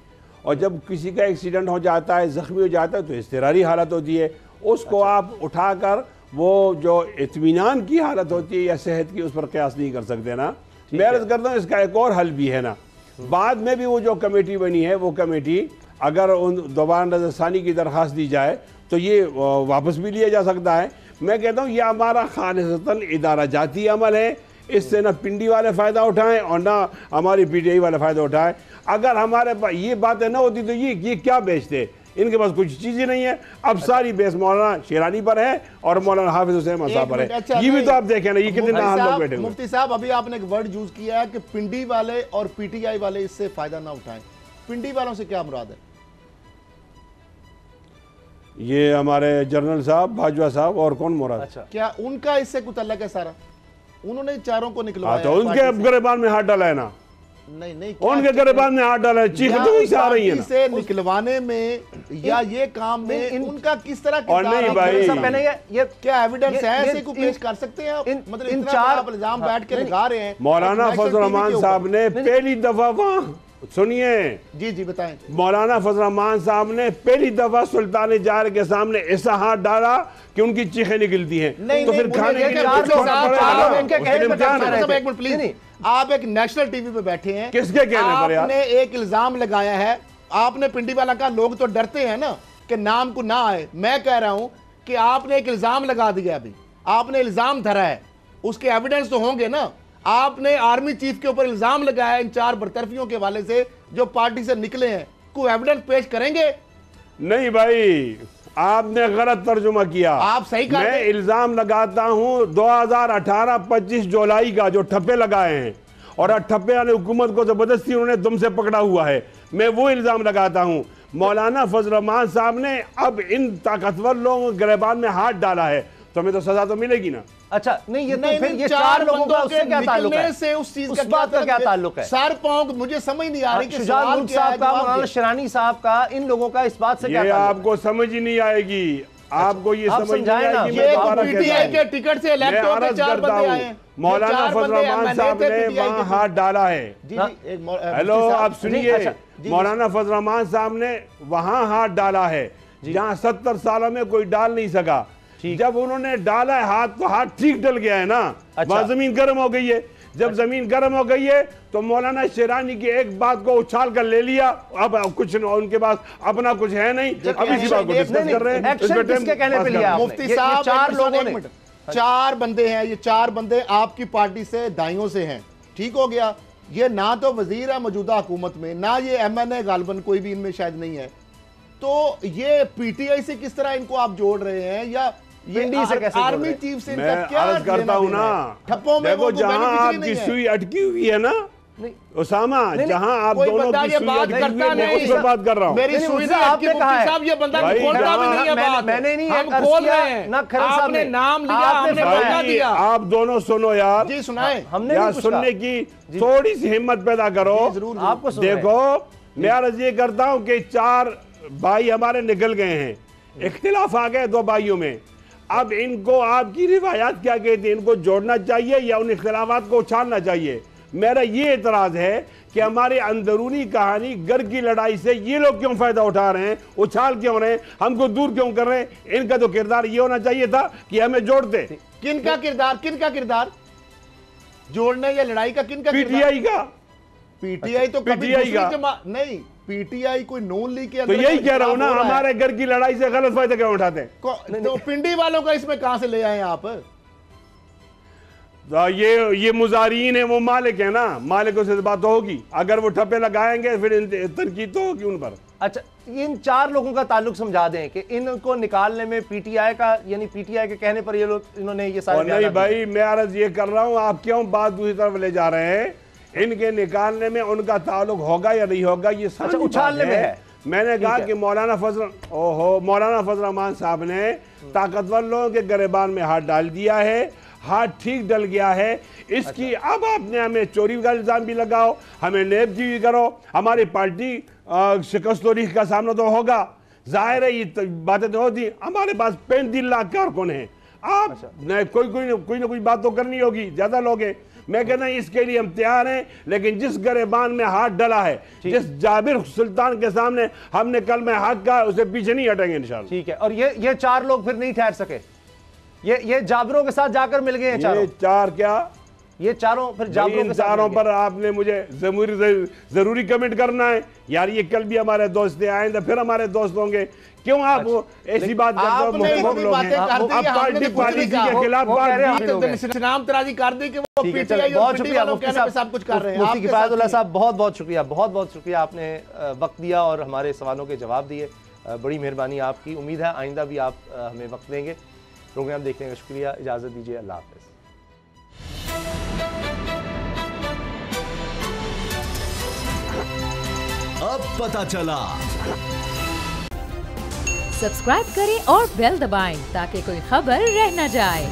और जब किसी का एक्सीडेंट हो जाता है, ज़ख्मी हो जाता है, तो इज़्तिरारी हालत होती है, उसको आप उठाकर वो जो इत्मीनान की हालत होती है या सेहत की, उस पर कयास नहीं कर सकते ना। मैं अर्ज करता हूँ इसका एक और हल भी है ना, बाद में भी वो जो कमेटी बनी है वो कमेटी अगर उन दोबारा नजरसानी की दरख्वास्त दी जाए तो ये वापस भी लिया जा सकता है। मैं कहता हूँ यह हमारा खालिसतन इदारा जाती अमल है, इससे ना पिंडी वाले फ़ायदा उठाएं और ना हमारी पीटीआई वाले फ़ायदा उठाएं। अगर हमारे पास ये बातें ना होती तो ये क्या बेचते, इनके पास कुछ चीज़ें नहीं है। अब सारी बेस मौलाना शेरानी पर है और मौलाना हाफिज हुसैन साहब पर है। अच्छा, ये भी तो आप देखें ना, ये कितने नाहल लोग बैठे हुए। मुफ्ती साहब, अभी आपने एक वर्ड यूज किया है कि पिंडी वाले और पीटीआई वाले इससे फायदा ना उठाएं। पिंडी वालों से क्या मुराद है? ये हमारे जनरल साहब, बाजवा साहब और कौन मुराद? अच्छा, क्या उनका इससे कुछ तल्लक है? सारा उन्होंने चारों को निकलवाया। तो उनके गिरबान में हाथ डाला है ना, नहीं उनके गिरबान में हाथ डाला है, चीख तो वहीं से आ रही है ना। से निकलवाने में या ये काम में उनका किस तरह और नहीं भाई, मैंने ये क्या एविडेंस है ऐसे को पेश कर सकते हैं आप? मतलब इन इतना चार आप इल्जाम बैठ के लगा रहे हैं। मौलाना फजल रहमान साहब ने पहली दफा वहाँ, सुनिए जी बताएं। मौलाना फजल रहमान साहब ने पहली दफा सुल्तान जार के सामने ऐसा हाथ डाला कि उनकी चीखें निकलती हैं। तो फिर खाने के लिए एक मिनट प्लीज, आप एक नेशनल टीवी पे बैठे हैं, किसके कहने पर यार? आपने एक इल्जाम लगाया है, आपने पिंडी वाला का, लोग तो डरते हैं ना कि नाम को ना आए। मैं कह रहा हूं कि आपने एक इल्जाम लगा दिया, अभी आपने इल्जाम धरा है, उसके एविडेंस तो होंगे ना। आपने आर्मी चीफ के ऊपर इल्जाम लगाया इन चार बरतरफियों के हवाले से जो पार्टी से निकले हैं, कोई एविडेंस पेश करेंगे? नहीं भाई, आपने गलत तर्जुमा किया। आप सही कर मैं इल्जाम लगाता हूं 2018-25 जुलाई का जो ठप्पे लगाए हैं और ठप्पे यानी हुकूमत को जबरदस्ती उन्होंने दुम से पकड़ा हुआ है, मैं वो इल्जाम लगाता हूं। मौलाना फजल रहमान साहब ने अब इन ताकतवर लोगों के गिरबान में हाथ डाला है तो हमें तो सजा तो मिलेगी ना। अच्छा, नहीं ये तो फिर ये चार लोगों का उससे क्या ताल्लुक है? से उस चीज उस बात का क्या ताल्लुक है? सर पांव मुझे समझ नहीं आ रही कि शुजात सवाल मुल्क क्या साहब है, का, जवाब मौलाना क्या? शरानी साहब का, इन लोगों का इस बात से क्या ये ताल्लुक है? आपको समझ ही नहीं आएगी, आपको ये आप समझ नहीं समझाएं ना। आएगी। ये मैं दोबारा पीटीआई कहता के हूं, टिकट से इलेक्ट मैं होकर अर्ज चार करता बंदे हूं, आए हैं। मौलाना फजल रहमान साहब ने वहां हाथ डाला है। हेलो, आप सुनिए, मौलाना फजल रहमान साहब ने वहां हाथ डाला है जहां 70 सालों में कोई डाल नहीं सका। जब उन्होंने डाला है हाथ तो हाथ ठीक डल गया है ना। वहां जमीन गर्म हो गई है, जब जमीन गर्म हो गई है तो मौलाना शेरानी की एक बात को उछाल कर ले लिया। अब कुछ उनके पास अपना कुछ है नहीं, अब इसी बात को डिस्कस कर रहे हैं। किसके कहने पे लिया आपने? मुफ्ती साहब, चार लोगों ने, चार बंदे हैं, ये चार बंदे आपकी पार्टी से, दाइयों से हैं, ठीक हो गया। ये ना तो वजीर है मौजूदा हुकूमत में, ना ये MNA गालबन कोई भी इनमें शायद नहीं है। तो ये पीटीआई से किस तरह इनको आप जोड़ रहे हैं, या पिंडी से कैसे आर्मी चीफ से इनका मैं क्या अर्ज करता हूं ना, ठप्पों में देखो जहां बेनिफिशियरी आपकी नहीं है। सुई अटकी हुई है ना उसामा, जहां आप कोई दोनों बंदा की ये सुई बात अटकी हुई करता है, मैं नहीं। उस पर बात कर रहा हूं। मेरी नहीं, सुई मुझसे ने आपने आपके कहा है। साहब, ये बंदा भाई, खोलता भी नहीं है बात। मैंने नहीं हम अर्ज खोल किया, रहे हैं ना खरन साहब आपने ने। नाम लिया, आपने आपने बताया। बता दिया। आप दोनों सुनो यार जी सुनाए, हमने यार, नहीं पूछा। सुनने की थोड़ी सी हिम्मत पैदा करो। आपको सुन रहे हैं। देखो मैं अर्ज ये करता हूं कि चार भाई हमारे निकल गए हैं, इख्तिलाफ आ गए दो भाइयों में। अब इनको आपकी रिवायात क्या कहती है, इनको जोड़ना चाहिए या उन इख्तिलाफात को उछालना चाहिए? मेरा ये एतराज है कि हमारे अंदरूनी कहानी घर की लड़ाई से ये लोग क्यों फायदा उठा रहे हैं, उछाल क्यों रहे हैं, हमको दूर क्यों कर रहे हैं? इनका तो किरदार ये होना चाहिए था कि हमें जोड़ते। किनका किरदार जोड़ने या लड़ाई का? किनका? पीटीआई का। पीटीआई तो कभी पीटीआई का नहीं, पीटीआई कोई नून लीग के तो अंदर यही कह रहा हूं ना, हमारे घर की लड़ाई से गलत फायदा क्यों उठाते हैं? तो पिंडी वालों का इसमें कहां से ले आए आप? तो ये मुजारीन है, वो मालिक है ना, मालिकों से बात होगी। अगर वो ठप्पे लगाएंगे फिर तनकीद तो होगी उन पर। अच्छा, इन चार लोगों का ताल्लुक समझा दें कि इनको निकालने में पीटीआई का, यानी पीटीआई के कहने पर ये लोग, इन्होंने ये सारे नहीं भाई, मैं अर्ज ये कर रहा हूं, आप क्यों बात दूसरी तरफ ले जा रहे हैं? इनके निकालने में उनका ताल्लुक होगा या नहीं होगा ये अच्छा, उछालने में है। मैंने कहा कि मौलाना फजल रहमान साहब ने ताकतवर लोगों के गिरबान में हाथ डाल दिया है, हाथ ठीक डल गया है इसकी। अच्छा। अब आपने हमें चोरी का इल्जाम भी लगाओ, हमें नेब जी भी करो, हमारी पार्टी शिकस्त तारीख का सामना तो होगा, जाहिर है ये बातें तो होती। हमारे पास 35 लाख कारकुन हैं, आप अच्छा। कोई ना कोई बात तो करनी होगी, ज्यादा लोग हैं। मैं कहता हूं इसके लिए हम तैयार हैं, लेकिन जिस गिरबान में हाथ डला है, जिस जाबिर सुल्तान के सामने हमने कल में हक का, उसे पीछे नहीं हटेंगे इंशाल्लाह। ठीक है, और ये चार लोग फिर नहीं ठहर सके? ये जाबरों के साथ जाकर मिल गए हैं चारों। ये चार क्या, ये चारों फिर जाबरों के साथ चारों मिल गए। पर आपने मुझे जरूरी कमेंट करना है यार। ये कल भी हमारे दोस्त थे, आएंगे फिर हमारे दोस्त होंगे। क्यों आप ऐसी बात करते हो? आपने मुख्तलिफ इतनी लोग बातें हैं। कर दी, आप हमने पार्टी तो कुछ नहीं पॉलिसी कहा। के खिलाफ वो कह रहे हैं बात हम लोग हैं। नाम तराजी कर दी कि वो ठीक है, पीटीआई चलो, और बहुत पीटी शुक्रिया वालों मुफ्ती के कहने पे सब कुछ कर रहे हैं। मुफ्ती आपके किफायतुल्लाह साथ साहब, बहुत बहुत शुक्रिया, बहुत बहुत शुक्रिया। आपने वक्त दिया और हमारे सवालों के जवाब दिए, बड़ी मेहरबानी आपकी। उम्मीद है आइंदा भी आप हमें वक्त देंगे। प्रोग्राम देखने का शुक्रिया, इजाज़त दीजिए, अल्लाह हाफ़िज़। अब पता चला। सब्सक्राइब करें और बेल दबाएं ताकि कोई खबर रह न जाए।